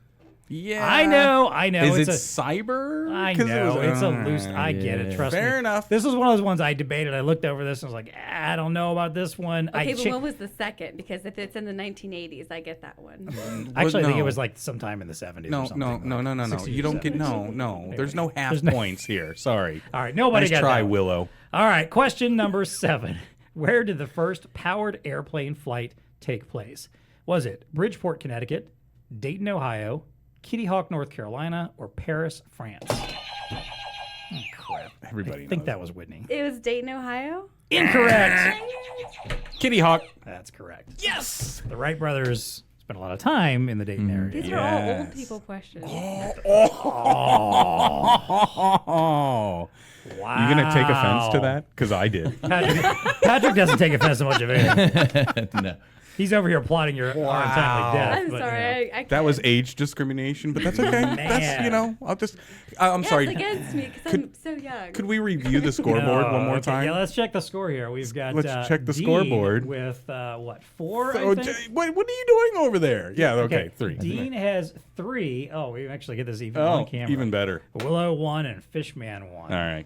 Yeah. I know. Is It's it cyber? I 'Cause know. It's a loose. Alright. I get it. Trust me. Fair enough. This was one of those ones I debated. I looked over this and was like, I don't know about this one. Okay, but what was the second? Because if it's in the 1980s, I get that one. Actually, I think it no. was like sometime in the 70s. No, or something. no. 60s You or don't get 70s. no. There's no half There's no- points here. Sorry. All right, nobody Nice got try, that one. Willow. All right, question number 7. Where did the first powered airplane flight take place? Was it Bridgeport, Connecticut, Dayton, Ohio, Kitty Hawk, North Carolina, or Paris, France? Oh, crap. Everybody I think knows. that was Whitney. It was Dayton, Ohio? Incorrect. Kitty Hawk. That's correct. Yes. The Wright brothers spent a lot of time in the Dayton area. These are all old Yes. people questions. Oh. Wow. You gonna take offense to that? Because I did. Patrick doesn't take offense to much of anything. No. He's over here plotting your untimely death. I'm but, sorry. I can't. That was age discrimination, but that's okay. That's I'll just. I'm Yes, sorry. against me because I'm so young. Could we review the scoreboard one more okay. time? Yeah, let's check the score here. We've got Let's check the Dean scoreboard. with what, 4? Oh, I think? what are you doing over there? Yeah. Okay. 3. Dean has 3. Oh, we actually get this even Oh, on camera. even better. Willow 1 and Fishman 1. All right.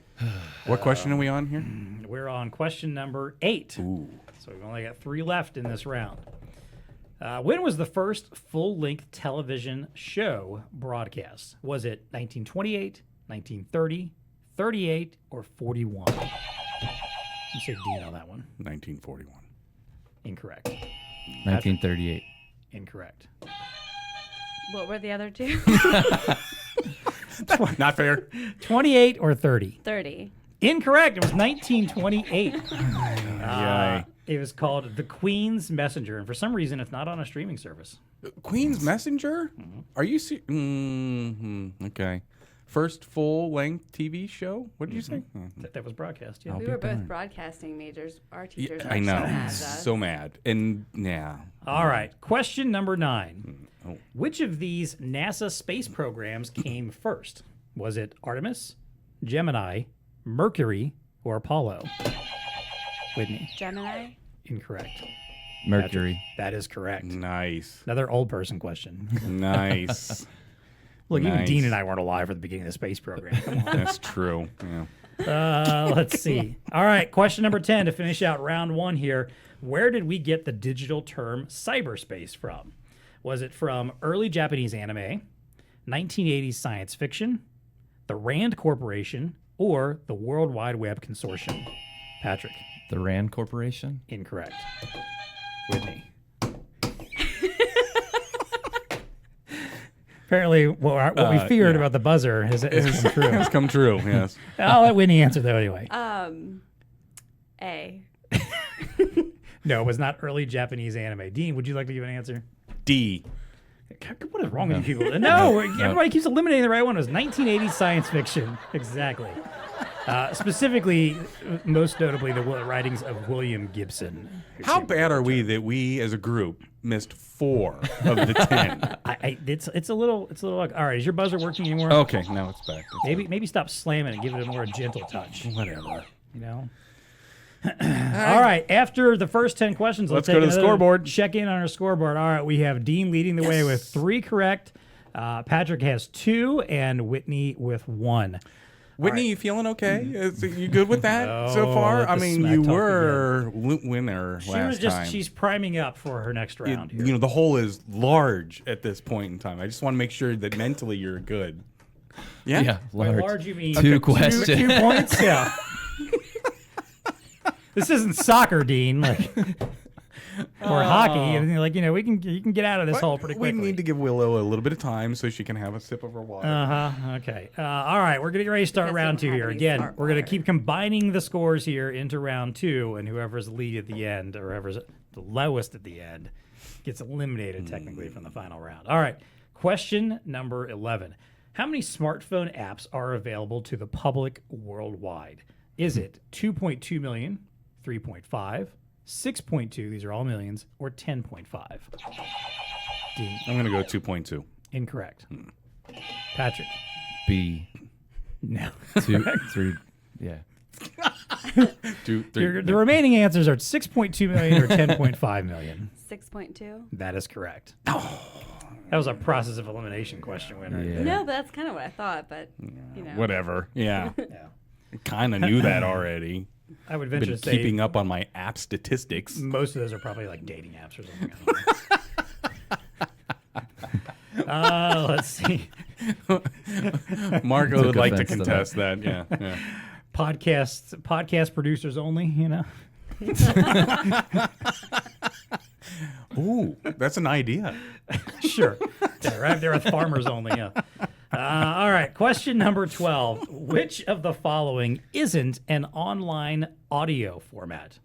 What question are we on here? We're on question number 8. Ooh. So we've only got 3 left in this round. When was the first full-length television show broadcast? Was it 1928, 1930, 38, or 41? You say Dean on that one. 1941. Incorrect. 1938. Incorrect. What were the other two? Not fair. 28 or 30? 30. Incorrect. It was 1928. Yay. It was called The Queen's Messenger, and for some reason, it's not on a streaming service. Queen's Messenger? Mm-hmm. Are you okay. First full-length TV show? What did you say? That was broadcast, yeah. We were both broadcasting majors. Our teachers Yeah, are I so know. mad at us. So mad. And yeah. All right. Question number 9. Oh. Which of these NASA space programs came first? Was it Artemis, Gemini, Mercury, or Apollo? Whitney. Gemini? Incorrect. Mercury. That is correct. Nice. Another old person question. Nice. Look, even Nice. Dean and I weren't alive at the beginning of the space program. Come on. That's true. Yeah. Let's see. All right, question number 10 to finish out round 1 here. Where did we get the digital term cyberspace from? Was it from early Japanese anime, 1980s science fiction, the Rand Corporation, or the World Wide Web Consortium? Patrick. The Rand Corporation? Incorrect. Whitney. Apparently, what we feared about the buzzer has come true. It's come true, yes. I'll let Whitney answer, though, anyway. A. No, it was not early Japanese anime. Dean, would you like to give an answer? D. What is wrong with you people? No, everybody keeps eliminating the right one. It was 1980s science fiction. Exactly. Specifically, most notably, the writings of William Gibson. How bad are we that we, as a group, missed 4 of the 10? It's a little. All right, is your buzzer working anymore? Okay, now it's back. Maybe stop slamming and give it a more gentle touch. Whatever. You know. All right. After the first 10 questions, Let's take go to the another scoreboard. Check in on our scoreboard. All right. We have Dean leading the way with 3 correct. Patrick has 2 and Whitney with 1. Whitney, you feeling okay? Is you good with that so far? let I the mean, smack you talk were winner last time. She's priming up for her next round here. You know, the hole is large at this point in time. I just want to make sure that mentally you're good. Yeah? Yeah, By large. large, you mean 2 questions. 2 points? Yeah. This isn't soccer, Dean. Or hockey. Like, you can get out of this hole pretty We quickly. need to give Willow a little bit of time so she can have a sip of her water. Okay. All right. We're getting ready to start Guess round we 2 don't here. have any Again, smart we're going to water. keep combining the scores here into round 2, and whoever's lead at the end, or whoever's the lowest at the end, gets eliminated technically from the final round. All right. Question number 11. How many smartphone apps are available to the public worldwide? Is it 2.2 million, 3.5, 6.2, these are all millions, or 10.5? Dean, I'm going to go 2.2. incorrect. Patrick, B. no. 2, 3. Yeah. 2, 3. The remaining answers are 6.2 million or 10.5 million. 6.2. That is correct. That was a process of elimination question winner. Yeah. No, but that's kind of what I thought. But Whatever. Yeah. Yeah. Kind of knew that already. I would venture Been to say keeping up on my app statistics. most of those are probably like dating apps or something. Let's see. Marko would like to offense to contest that. Yeah. Podcast producers only, Ooh, that's an idea. Sure. Yeah, right there with farmers only, yeah. All right, question number 12. Which of the following isn't an online audio format?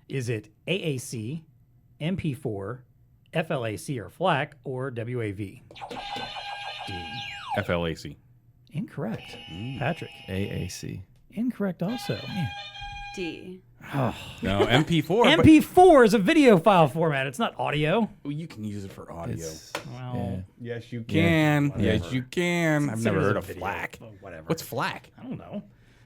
Is it AAC, MP4, FLAC or FLAC, or WAV? D. FLAC. Incorrect. Patrick. AAC. Incorrect also. D. No, MP4. MP4 is a video file format. It's not audio. But you can use it for audio. Well, Yes, you can. whatever. Yes, you can. I've never considered heard as of a video. FLAC. Oh, whatever. What's FLAC? I don't know.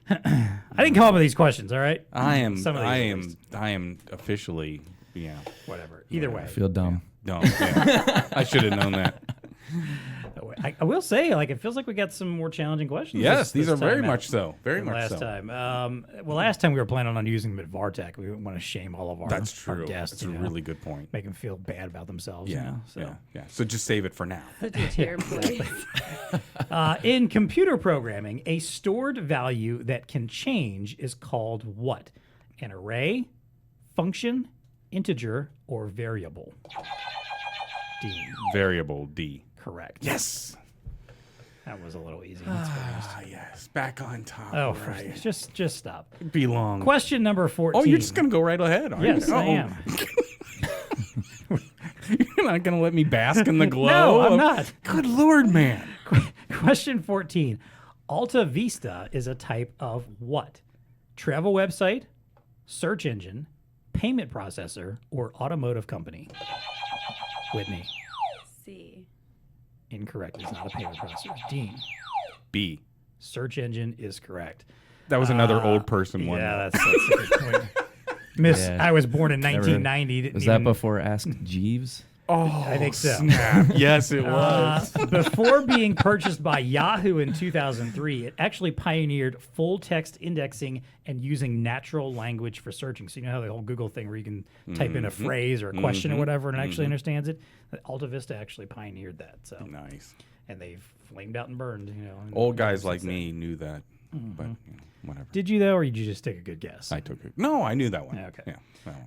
I didn't come up with these questions, all right? I am. Some of these I at am. least. I am officially. Yeah. Whatever. Either way. I feel dumb. No. Yeah. I should have known that. I will say, it feels like we got some more challenging questions. Yes, these this are very time much so. Very than much last so. time. Well, last time we were planning on using them at Vartech. We didn't want to shame all of our, That's our true. guests. That's a really good point. Make them feel bad about themselves. Yeah. So. Yeah. So just save it for now. So do it to your employees. In computer programming, a stored value that can change is called what? An array, function, integer, or variable? D. Variable D. Correct. Yes. That was a little easy. Let's be honest. Yes. Back on top. Oh, right. just stop. Belong. Question number 14. Oh, you're just gonna go right ahead, aren't Yes, you? I am. You're not gonna let me bask in the glow. No, I'm of- not. Good Lord, man. Question 14. Alta Vista is a type of what? Travel website, search engine, payment processor, or automotive company? Whitney. C. Incorrect. It's not a payment processor. Dean. B. Search engine is correct. That was another old person one. Yeah, that's a good point. Miss, Yeah. I was born in 1990. Didn't Was that even- before Ask Jeeves? Oh, I think so. snap. Yes, it was. Before being purchased by Yahoo in 2003, it actually pioneered full text indexing and using natural language for searching. So you know how the whole Google thing where you can type in a phrase or a question or whatever and it actually understands it? Alta Vista actually pioneered that. So Nice. and they've flamed out and burned. And Old guys like me knew that, but whatever. Did you though, or did you just take a good guess? I took it. No, I knew that one. Okay. Yeah.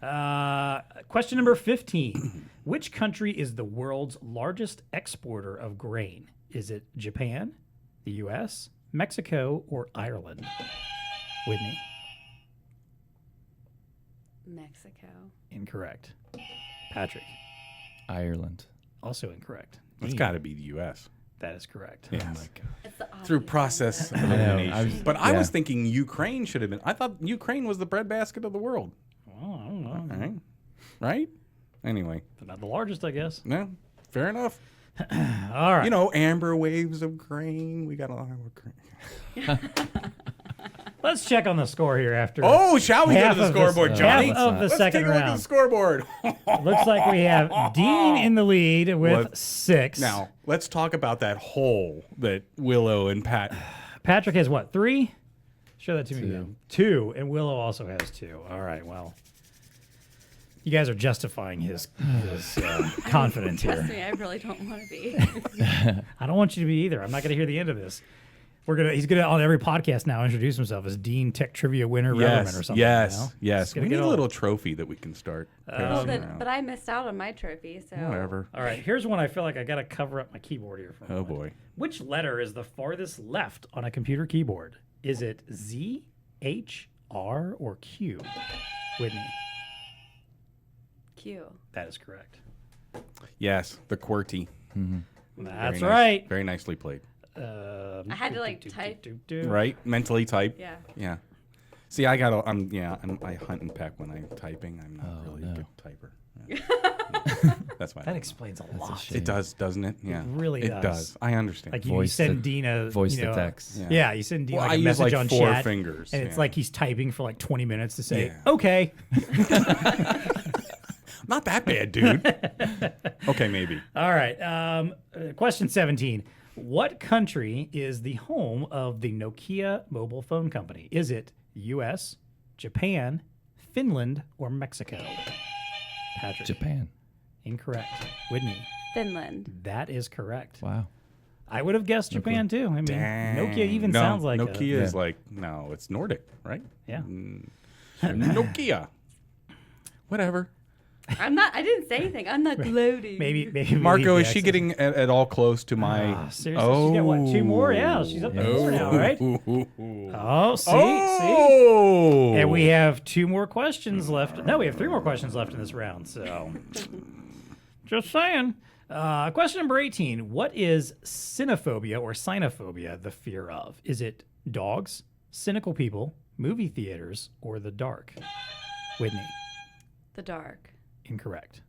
Well, Question number 15. Which country is the world's largest exporter of grain? Is it Japan, the U.S., Mexico, or Ireland? Whitney. Mexico. Incorrect. Patrick. Ireland. Also incorrect. it's got to be the U.S. That is correct. Yes. It's the Through obvious process one. elimination. But I yeah. was thinking Ukraine should have been. I thought Ukraine was the breadbasket of the world. Well, I don't know. All right. Right? Anyway. But not the largest, I guess. No. Fair enough. All right. You know, amber waves of grain. We got a lot of grain. Let's check on the score here after. Oh, shall we go half to the of scoreboard, Johnny? Half of the Let's second take a look at round. the scoreboard. Looks like we have Dean in the lead with 6. Now, let's talk about that hole that Willow and Pat. Patrick has what, 3? Show that to me again. 2, and Willow also has 2. All right, well. You guys are justifying his confidence Trust here. me, I really don't want to be. I don't want you to be either. I'm not going to hear the end of this. He's gonna on every podcast now introduce himself as Dean Tech Trivia winner Reverman or something. Yes. He's We gonna need get a all- little trophy that we can start. passing around. But I missed out on my trophy, so. Whatever. All right, here's one I feel like I got to cover up my keyboard here for a Oh moment. boy. Which letter is the farthest left on a computer keyboard? Is it Z, H, R, or Q? Whitney. Q. That is correct. Yes, the QWERTY. That's Very nice. right. Very nicely played. I had to like type. Right? Mentally type. Yeah. Yeah. See, I hunt and peck when I'm typing. I'm not really a good typer. Yeah. That's my. That explains a lot. It does, doesn't it? Yeah. really It does. I understand. Like you Voice send to- Dean a voice you to know, text. Yeah, you send Dean Well, like I a use, message like, on 4 chat, fingers, and it's yeah. like he's typing for like 20 minutes to say, Yeah. "Okay." Not that bad, dude. Okay, maybe. All right. Question 17. What country is the home of the Nokia mobile phone company? Is it U.S., Japan, Finland, or Mexico? Patrick. Japan. Incorrect. Whitney. Finland. That is correct. Wow. I would have guessed Japan too. I mean, Nokia even No, sounds like Nokia is Yeah. like, no, it's Nordic, right? Yeah. Nokia. Whatever. I didn't say anything. I'm not gloating. Maybe Marko, the is she accent. getting at all close to my? Seriously, she's got what, 2 more? Yeah, she's up to 4 now, right? Oh, see. Oh. And we have 2 more questions left. No, we have 3 more questions left in this round. So, just saying. Question number 18. What is cynophobia or cynophobia the fear of? Is it dogs, cynical people, movie theaters, or the dark? Whitney. The dark. Incorrect.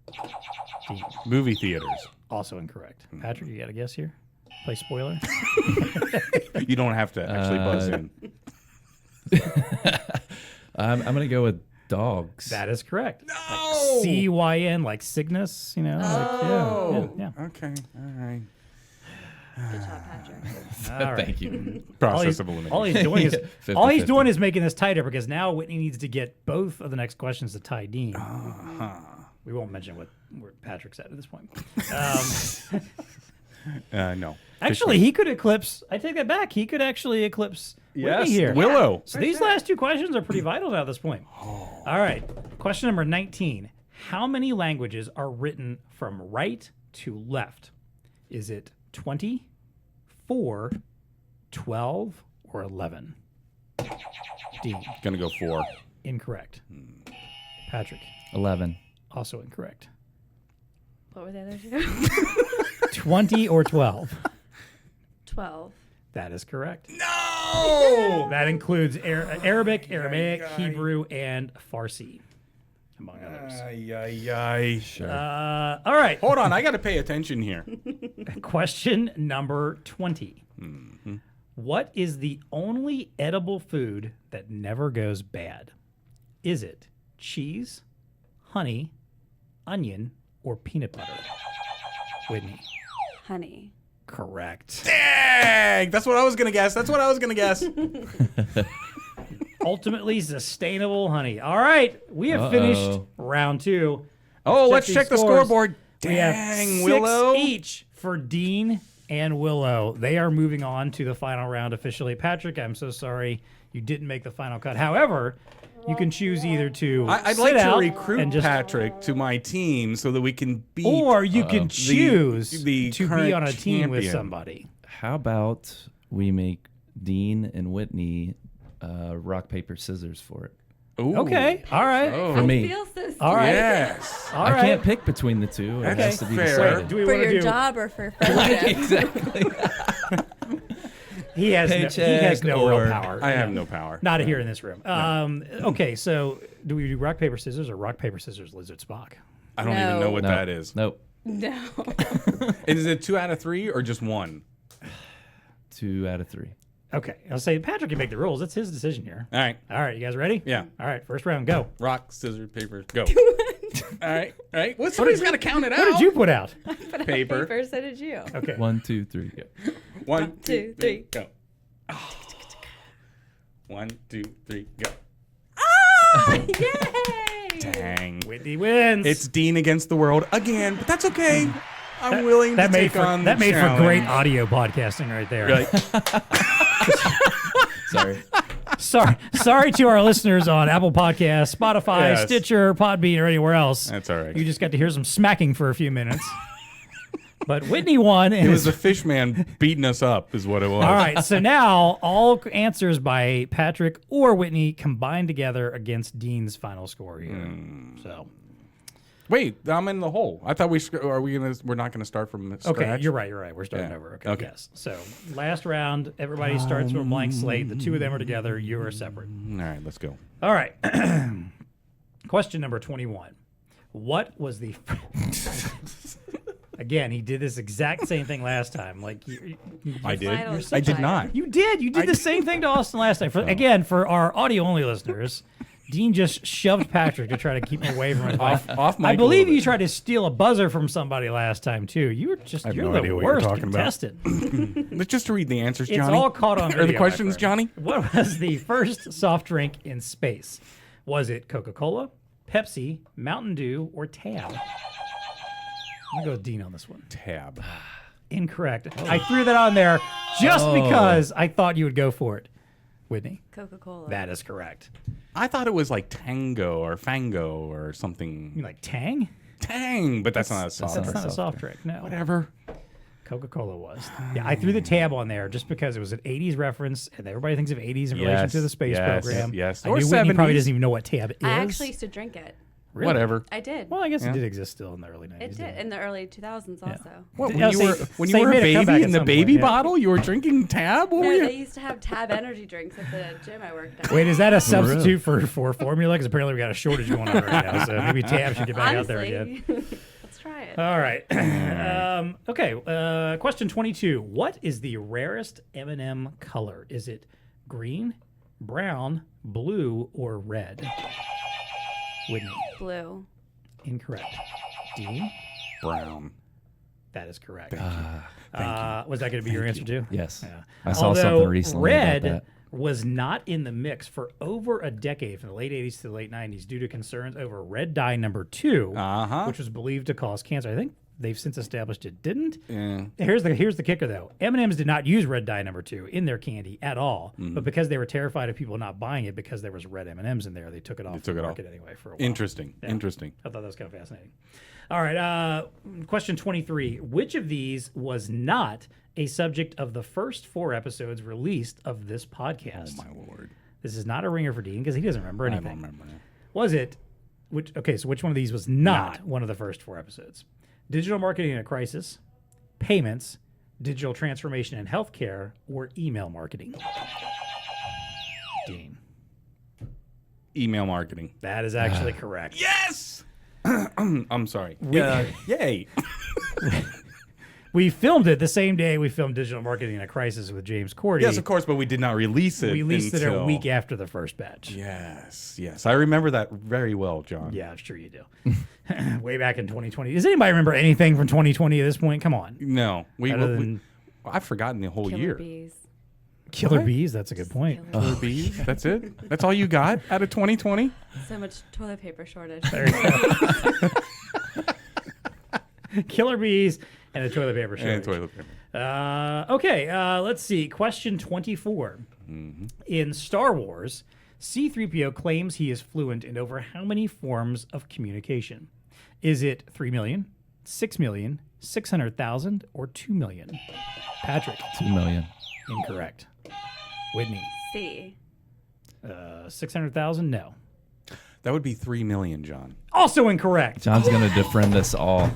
Movie theaters. Also incorrect. Patrick, you got a guess here? Play spoiler. You don't have to actually buzz in. I'm gonna go with dogs. That is correct. No. Like CYN, like Cygnus, you know? Like, yeah. Okay. All right. Good job, Patrick. All right. Thank you. Process of elimination. All he's doing is 50-50. all he's doing is making this tighter because now Whitney needs to get both of the next questions to tie Dean. We won't mention where Patrick's at this point. No. Actually, he could eclipse. I take that back. He could actually eclipse Whitney here. Willow. So these last 2 questions are pretty vital now at this point. All right. Question number 19. How many languages are written from right to left? Is it 20, 4, 12, or 11? D. Gonna go 4. Incorrect. Patrick. 11. Also incorrect. What were the other 2? 20 or 12? 12. That is correct. No. That includes Arabic, Aramaic, Hebrew, and Farsi, among others. Sure. All right. Hold on, I got to pay attention here. Question number 20. What is the only edible food that never goes bad? Is it cheese, honey, onion, or peanut butter? Whitney. Honey. Correct. Dang, that's what I was gonna guess. Ultimately sustainable honey. All right, we have finished round 2. Oh, let's these check the scores. scoreboard. We have Dang, 6 Willow. each for Dean and Willow. They are moving on to the final round officially. Patrick, I'm so sorry you didn't make the final cut. However, you can choose either to I'd sit like to out recruit and just, Patrick to my team so that we can beat. or you can choose the to be current on a team with champion. somebody. How about we make Dean and Whitney rock, paper, scissors for it? Ooh. Okay, all right. Oh. For me. I feel so stupid. All right. Yes. All I right. can't pick between the two. It That's has to be fair. decided. Do we For want to your do? job or for friendship? Exactly. He has Paycheck no real or- power. I have no power. Not here in this room. Okay, so do we do rock, paper, scissors or rock, paper, scissors, lizard, Spock? I don't even know what No. that is. Nope. No. Is it 2 out of 3 or just 1? 2 out of 3. Okay, I'll say Patrick can make the rules. It's his decision here. All right. All right, you guys ready? Yeah. All right, first round, go. Rock, scissors, paper, go. All right. All right. Well, somebody's got to count it out. What did you put out? But Paper. Paper, so did you. Okay. 1, 2, 3, go. 1, 2, 3, 3. go. 1, 2, 3, go. Ah! Yay! Dang. Whitney wins. It's Dean against the world again, but that's okay. I'm willing to take on that the made for great challenge. audio podcasting right there. Right. Sorry. Sorry to our listeners on Apple Podcasts, Spotify, Yes. Stitcher, Podbean, or anywhere else. That's all right. You just got to hear some smacking for a few minutes. But Whitney won. And It was the fish man beating us up, is what it was. all right, so now all answers by Patrick or Whitney combined together against Dean's final score here. So, Wait, I'm in the hole. I thought we're not gonna start from scratch? okay, you're right. We're starting Yeah. over. Okay, Okay. yes. So, last round, everybody starts from a blank slate. The two of them are together. You are separate. All right, let's go. All right. Question number 21. What was the... Again, he did this exact same thing last time. Like I did. You're so I did tired. not. You did. You did the same thing to Austin last time. Again, for our audio-only listeners, Dean just shoved Patrick to try to keep him away from it. Off mic I a believe little you bit. tried to steal a buzzer from somebody last time, too. You're have you're no the idea what you're worst talking about. contestant. Let's just read the answers, It's Johnny. all caught on Or video, the my questions, friend. Johnny? What was the first soft drink in space? Was it Coca-Cola, Pepsi, Mountain Dew, or Tab? I'm going to go with Dean on this one. Tab. Incorrect. I threw that on there just because I thought you would go for it. Whitney? Coca-Cola. That is correct. I thought it was like Tango or Fango or something. You like Tang? Tang, but that's not a soft That's drink. not a soft drink, no. Whatever. Coca-Cola was. Yeah, I threw the tab on there just because it was an 80s reference, and everybody thinks of 80s in relation to the space program. Yes. I Or knew Whitney probably 70s. doesn't even know what tab is. I actually used to drink it. Really? Whatever. I did. Well, I guess Yeah. it did exist still in the early 90s. It did didn't in the early 2000s also. What, Yeah, when say you were a made a comeback baby at in the some baby point, yeah. bottle, you were drinking Tab? What No, were you? they used to have Tab energy drinks at the gym I worked at. Wait, is that a substitute for formula? Because apparently we got a shortage going on right now, so maybe tab should get back out there again. Honestly, let's try it. All right. Okay. Question 22. What is the rarest M&M color? Is it green, brown, blue, or red? Whitney. Blue. Incorrect. Dean. Brown. That is correct. Thank Was that going to be your answer too? Yes. Yeah. I saw Although something recently red about that. was not in the mix for over a decade, from the late 80s to the late 90s, due to concerns over red dye number 2, Uh-huh. which was believed to cause cancer. I think they've since established it didn't. Yeah. Here's the kicker though. M&Ms did not use red dye number 2 in their candy at all, but because they were terrified of people not buying it because there was red M&Ms in there, they took it off the market anyway for a while. Interesting. Yeah. Interesting. I thought that was kind of fascinating. All right, question 23. Which of these was not a subject of the first 4 episodes released of this podcast? Oh, my Lord. This is not a ringer for Dean because he doesn't remember I anything. don't remember now. Was it? So which one of these was not one of the first 4 episodes? Digital marketing in a crisis, payments, digital transformation in healthcare, or email marketing? Dean. Email marketing. That is actually correct. Yes! I'm sorry. Yay. We filmed it the same day we filmed Digital Marketing in a Crisis with James Cordy. Yes, of course, but we did not release it. We released it a until- week after the first batch. Yes, yes. I remember that very well, John. Yeah, I'm sure you do. Way back in 2020. Does anybody remember anything from 2020 at this point? Come on. No. Other than I've forgotten the whole Killer year. bees. Killer What? Bees, that's a good point. Killer bees? That's it? That's all you got out of 2020? So much toilet paper shortage. There you go. Killer Bees and the toilet paper shortage. And toilet paper. Okay, let's see. Question 24. In Star Wars, C-3PO claims he is fluent in over how many forms of communication? Is it 3 million, 6 million, 600,000, or 2 million? Patrick. 2 million. Incorrect. Whitney. C. 600,000? No. That would be 3 million, John. Also incorrect. John's going to defriend us all.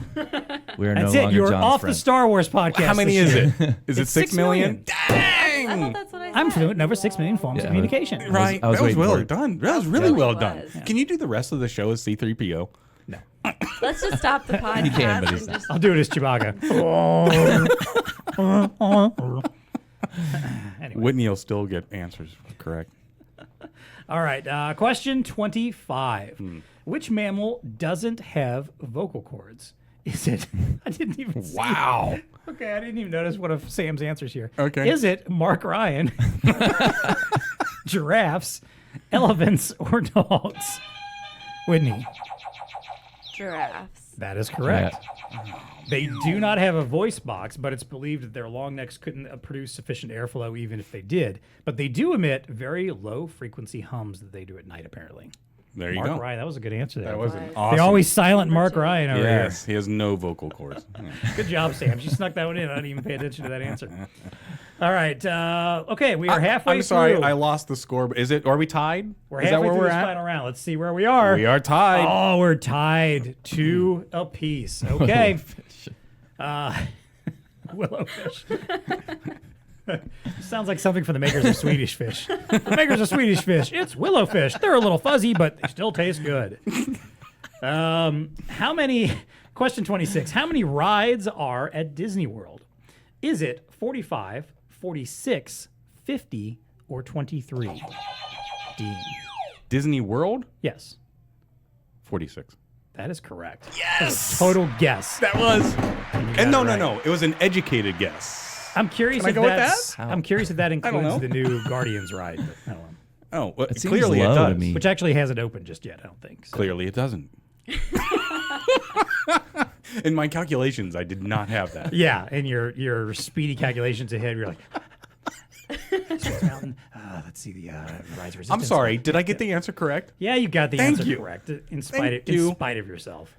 We are That's no it. longer You're John's off friend. the Star Wars podcast. How many this is year. it? Is it It's 6 6 million? I Dang! thought that's what I said. I'm fluent in over 6 million forms of Yeah. communication. Right. I was that was waiting for well it. done. That was really really well was. done. Yeah. Can you do the rest of the show as C-3PO? No. Let's just stop the podcast. He can, but he's and not. just I'll do it as Chewbacca. Anyway. Whitney will still get answers correct. All right. Question 25. Which mammal doesn't have vocal cords? Is it? I didn't even see. Wow. Okay, I didn't even notice one of Sam's answers here. Okay. Is it Mark Ryan, giraffes, elephants, or dogs? Whitney. Giraffes. That is correct. They do not have a voice box, but it's believed that their long necks couldn't produce sufficient airflow even if they did. But they do emit very low frequency hums that they do at night, apparently. There you Mark go. Ryan, that was a good answer there. That was an Nice. awesome. They always silent Mark Ryan over Yes, he has no vocal cords. Yeah. here. Good job, Sam. She snuck that one in. I didn't even pay attention to that answer. All right. Okay, we are halfway I'm sorry, through. I lost the score. Is it? Are we tied? We're Is halfway that where through we're this at? final round. Let's see where we are. We are tied. Oh, we're tied 2 apiece. Okay. Willowfish. Sounds like something from the makers of Swedish Fish. The makers of Swedish Fish. It's Willowfish. They're a little fuzzy, but they still taste good. Question 26. How many rides are at Disney World? Is it 45, 46, 50, or 23? Dean. Disney World? Yes, 46. that is correct. Yes. Total guess. That was. And got no, it no, right. no. It was an educated guess. I'm curious Can I if go with that's. that? I'm curious if that don't includes know. the new Guardians ride. But I don't know. Oh, well, It seems clearly it low to does. me. Which actually hasn't opened just yet. I don't think. So. Clearly it doesn't. In my calculations, I did not have that. Yeah, and your speedy calculations ahead, you're like. Space Mountain. Let's see the rise of resistance. I'm sorry. Did I get the answer correct? Yeah, you got the Thank answer you. correct. In Thank you. spite of yourself.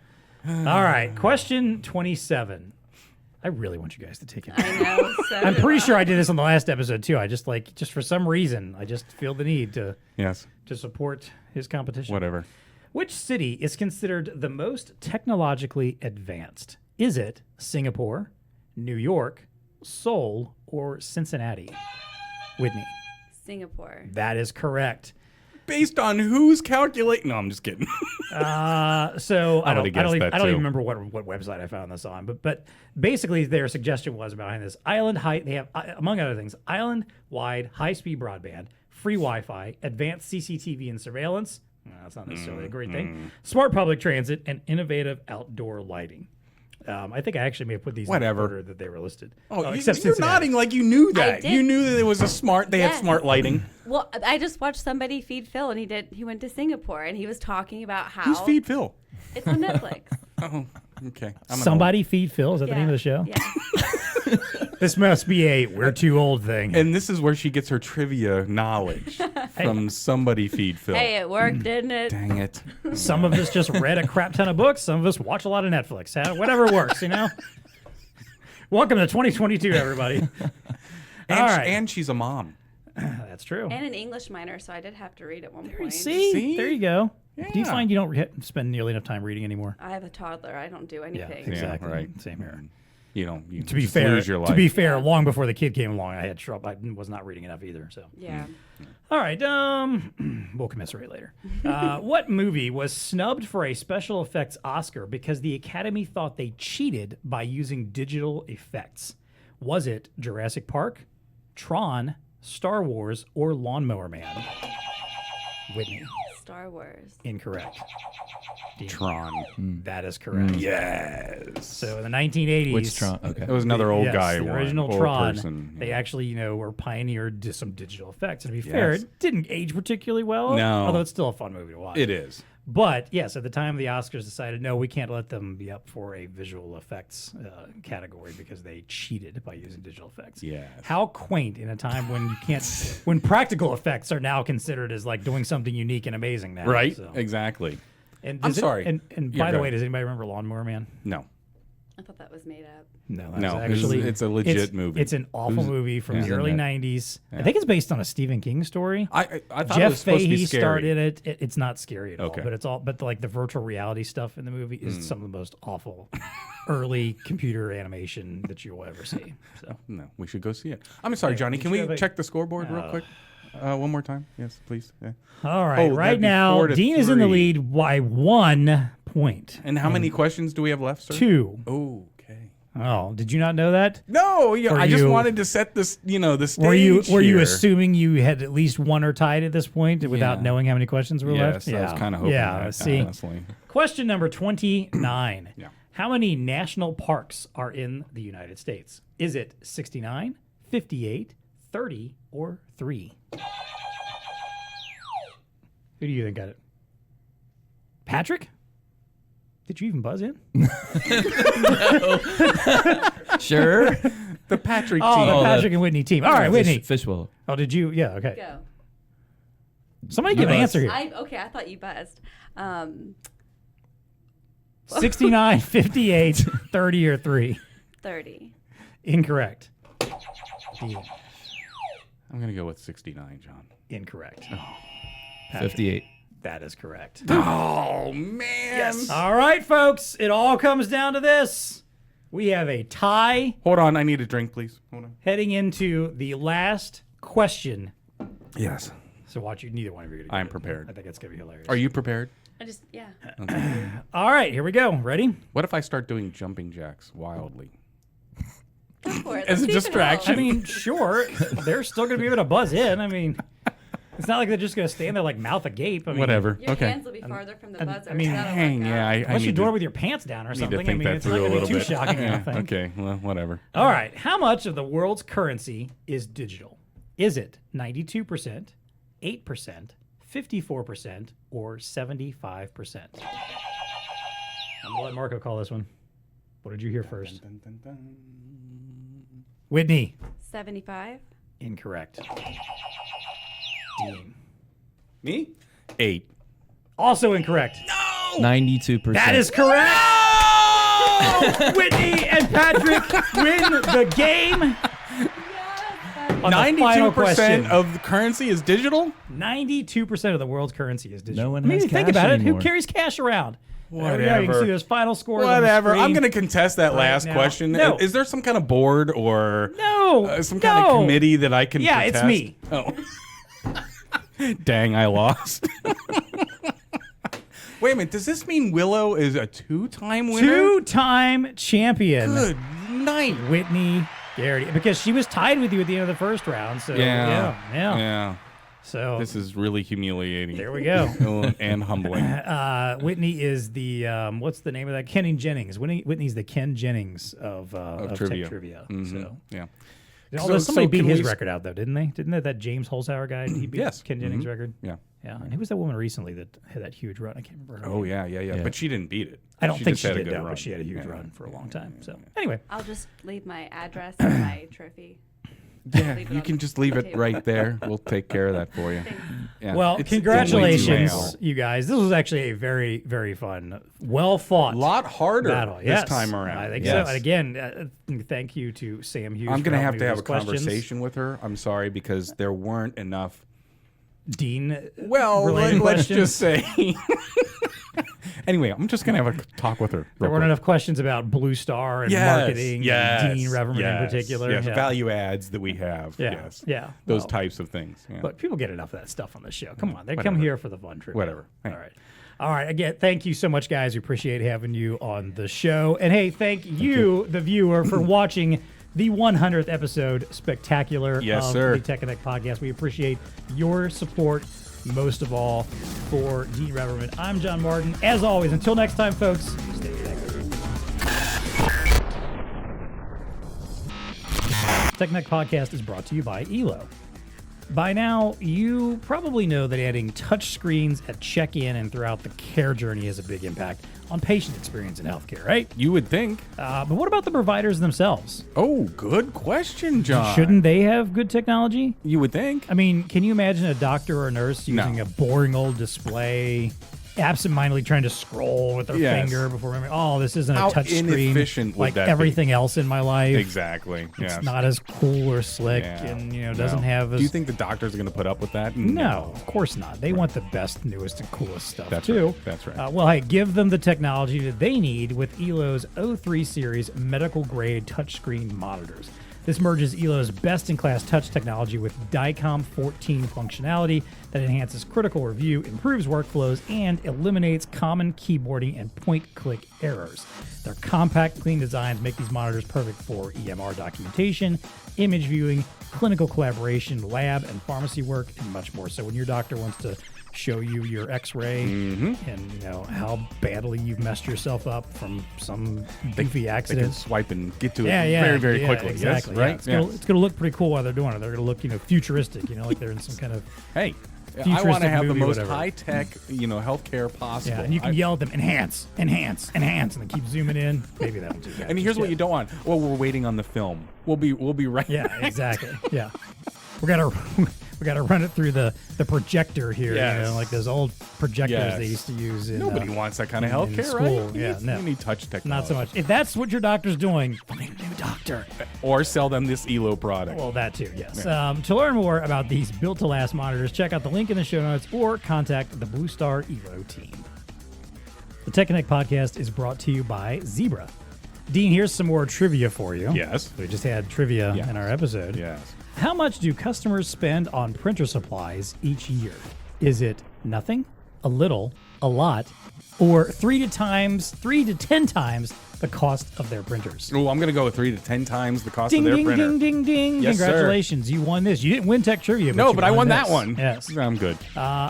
All right, question 27. I really want you guys to take it. I know. So I'm do pretty I. sure I did this on the last episode too. I just for some reason, I just feel the need to Yes. support his competition. Whatever. Which city is considered the most technologically advanced? Is it Singapore, New York, Seoul, or Cincinnati? Whitney. Singapore. That is correct. Based on who's calculating? No, I'm just kidding. So I would've don't guessed even that I don't too. even remember what website I found this on, but basically their suggestion was behind this island height. They have among other things island-wide high-speed broadband, free Wi-Fi, advanced CCTV and surveillance. No, that's not necessarily a great thing. Smart public transit and innovative outdoor lighting. I think I actually may have put these Whatever. in the order that they were listed. Oh, except you're Cincinnati. nodding like you knew that. did. You knew that it was they had Yes. smart lighting. Well, I just watched somebody feed Phil, and he went to Singapore, and he was talking about how Who's Feed Phil? it's on Netflix. Oh, okay. I'm an Somebody feed Phil. Is that the name of the show? Yeah. This must be a we're too old thing. And this is where she gets her trivia knowledge from Somebody Feed Phil. Hey, it worked, didn't it? Dang it. Some of us just read a crap ton of books. Some of us watch a lot of Netflix. Whatever works, you know? Welcome to 2022, everybody. All right. And she's a mom. That's true. And an English minor, so I did have to read at one point. See? There you go. Do you Yeah. find you don't spend nearly enough time reading anymore? I have a toddler. I don't do anything. exactly. right. Same here. You know, you To be just fair, lose your life. long before the kid came along, I had trouble. I was not reading enough either. So, Yeah. all right, we'll commiserate later. What movie was snubbed for a special effects Oscar because the Academy thought they cheated by using digital effects? Was it Jurassic Park, Tron, Star Wars, or Lawnmower Man? Whitney, Star Wars. incorrect. Dean, Tron. that is correct. Yes. So in the 1980s, Which Tron? Okay. It was another old yes, guy the one, original old Tron, person. they actually, were pioneered some digital effects. And to be fair, Yes. it didn't age particularly well. No. Although it's still a fun movie to watch. It is. But yes, at the time, the Oscars decided, no, we can't let them be up for a visual effects category because they cheated by using digital effects. Yes. How quaint in a time when you can't, when practical effects are now considered as like doing something unique and amazing now. Right? So. Exactly. And I'm does it- sorry. And Yeah, by the go way, ahead. does anybody remember Lawnmower Man? No. I thought that was made up. No, No, that's actually it's a legit it's- movie. It's an awful movie from the who's in early that? '90s. I think it's based on a Stephen King story. I thought it Jeff was supposed to be Fahey scary. starred in it. It's not scary at all, Okay. but it's all. But like the virtual reality stuff in the movie is some of the most awful early computer animation that you will ever see. So No, we should go see it. I'm sorry, Johnny. we Can should we have a- check the scoreboard real quick? One more time. Yes, please. Yeah. all right, Oh, that'd right be now 4-3. Dean is in the lead by 1 point. And how many questions do we have left, sir? 2. Oh, okay. Oh, did you not know that? No, Were I just you- wanted to set this, the stage. Were you here. assuming you had at least won or tied at this point without knowing how many questions were left? Yes, I was kind of hoping that, see. honestly. Question number 29. Yeah. How many national parks are in the United States? Is it 69, 58, 30, or 3? Who do you think got it? Patrick? Did you even buzz in? Sure. The Patrick Oh, team. the Patrick and Whitney team. All right, Whitney. Fishbowl. Oh, did you? Yeah, okay. Go. Somebody give an answer here. I thought you buzzed. 69, 58, 30, or 3? 30. Incorrect. Dean. I'm going to go with 69, John. Incorrect. Oh. 58. That is correct. Oh, man. All right, folks. It all comes down to this. We have a tie Hold on. I need a drink, please. Hold on. heading into the last question. Yes. So watch you. Neither one of you are going to I'm prepared. I think it's going to be hilarious. Are you prepared? Yeah. All right, here we go. Ready? What if I start doing jumping jacks wildly? Go for it. As a Let's see if it distraction. I helps. mean, sure. They're still going to be able to buzz in. I mean, it's not like they're just going to stand there like mouth agape. I mean, Whatever. Your okay. hands will be farther from the buzzer. I mean, That'll Dang, work yeah. out. I Unless you need do to, it with your pants down or need something. to think I mean, that it's not through a going to be little too bit. shocking. I Yeah, don't think. okay. Well, whatever. All right. How much of the world's currency is digital? Is it 92%, 8%, 54%, or 75%? I'm going to let Marko call this one. What did you hear first? Whitney. 75. Incorrect. Dean. Me? 8. Also incorrect. 92%. That is correct. Whitney and Patrick win the game. On the final 92% question. of the currency is digital? 92% of the world's currency is digital. No one I mean, has think cash about it. anymore. Who carries cash around? There we go. You Whatever. can see those final scores. on the Whatever. I'm screen. going to contest that last now. question. No. Is there some kind of board or No. some kind of no. committee that I can Yeah, contest? it's me. Oh. Dang, I lost. Wait a minute. Does this mean Willow is a two-time winner? Two-time champion. Good night. Whitney Gerrety. Because she was tied with you at the end of the first round. So, yeah. So, This is really humiliating. there we go. And humbling. Whitney is the, what's the name of that? Ken Jennings. Whitney's the Ken Jennings of trivia. Tech Trivia. Mhm. So. Yeah. Although somebody beat can his we- record out, though, didn't they? Didn't that James Holzhauer guy? He beat Yes. Ken Jennings' Mhm. record? Yeah. Yeah. And who was that woman recently that had that huge run? I can't remember. her Oh, name. yeah. But she didn't beat it. I don't think just she had a did, good though, run. but she had a huge Yeah. run for a long time. So, anyway. I'll just leave my address and my trophy. Yeah, Leave it you on can just leave the it table. right there. We'll take care of that for you. Yeah. Well, It's congratulations, way too you guys. This was actually a very, very fun, well-fought late. Lot harder battle. this Yes. time around. I think Yes. so. And again, thank you to Sam Hughes. I'm going going to have to have a conversation with her. I'm sorry because there weren't enough. Dean. Well, related let's questions. just say. Anyway, I'm just going to have a talk with her. There weren't enough questions about BlueStar and marketing and Dean Reverman in particular. Yes, Yeah. value adds that we have. Yeah. Yes. Yeah. Those Well, types of things. Yeah. But people get enough of that stuff on the show. Come on. They come Whatever. here for the fun trip. Whatever. Hey. All right. All right. Again, thank you so much, guys. We appreciate having you on the show. And hey, thank you, the viewer, for watching the 100th episode spectacular Yes, of sir. the TEConnect podcast. We appreciate your support most of all for Dean Reverman. I'm John Martin. As always, until next time, folks, stay connected. TEConnect podcast is brought to you by ELO. By now, you probably know that adding touch screens at check-in and throughout the care journey has a big impact on patient experience in healthcare, right? You would think. But what about the providers themselves? Oh, good question, John. Shouldn't they have good technology? You would think. I mean, can you imagine a doctor or a nurse using No. a boring old display, absentmindedly trying to scroll with their Yes. finger before remembering, oh, this isn't How a touch screen inefficient would like that be? everything else in my life. Exactly. It's Yes. not as cool or slick Yeah. and, No. doesn't have as... Do you think the doctors are going to put up with that? No, of course not. They want the best, newest, and coolest stuff, That's too. right. That's right. Well, hey, give them the technology that they need with ELO's O3 series medical-grade touchscreen monitors. This merges ELO's best-in-class touch technology with DICOM 14 functionality that enhances critical review, improves workflows, and eliminates common keyboarding and point-click errors. Their compact, clean designs make these monitors perfect for EMR documentation, image viewing, clinical collaboration, lab and pharmacy work, and much more. So when your doctor wants to show you your x-ray and how badly you've messed yourself up from some goofy They accident, can swipe and get to it yeah, very, very quickly. exactly. Yes, Yeah. right? It's gonna look pretty cool while they're doing it. They're gonna look, futuristic, like they're in some kind of Hey, I futuristic want to have the movie or most whatever. high-tech, healthcare possible. yeah. And you can yell at them, enhance, enhance, enhance, and then keep zooming in. Maybe that won't do that. And here's what you don't want. Well, we're waiting on the film. We'll be right. Yeah, exactly. Yeah, we gotta run it through the projector here. Yes. Like those old projectors Yes. they used to use. In, Nobody wants that kind of in healthcare, school. right? Yeah, no. You need touch technology. Not so much. If that's what your doctor's doing, find a new doctor. Or sell them this ELO product. Well, that too, yes. To learn more about these built-to-last monitors, check out the link in the show notes or contact the BlueStar ELO team. The TEConnect podcast is brought to you by Zebra. Dean, here's some more trivia for you. Yes. We just had trivia in our episode. Yes. How much do customers spend on printer supplies each year? Is it nothing, a little, a lot, or 3 to 10 times the cost of their printers? Oh, I'm going to go with 3 to 10 times the cost Ding, of their ding, printer. ding, ding, ding. Yes, sir. Congratulations. You won this. You didn't win Tech Trivia, No, you but I won that this. one. Yes. I'm good.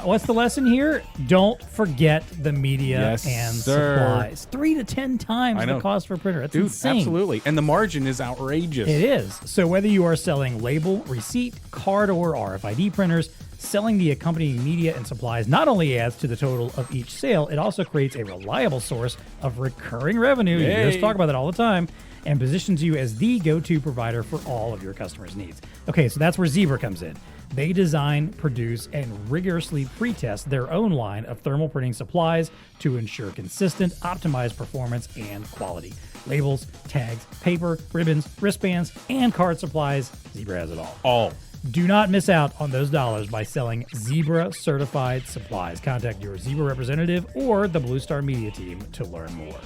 What's the lesson here? Don't forget the media Yes, and sir. supplies. 3 to 10 times I the know. cost for a printer. That's Dude, insane. absolutely. And the margin is outrageous. It is. So whether you are selling label, receipt, card, or RFID printers, selling the accompanying media and supplies not only adds to the total of each sale, it also creates a reliable source of recurring revenue. You hear us Hey. talk about that all the time, and positions you as the go-to provider for all of your customers' needs. Okay, so that's where Zebra comes in. They design, produce, and rigorously pre-test their own line of thermal printing supplies to ensure consistent, optimized performance and quality. Labels, tags, paper, ribbons, wristbands, and card supplies, Zebra has it all. All. Do not miss out on those dollars by selling Zebra certified supplies. Contact your Zebra representative or the BlueStar Media team to learn more.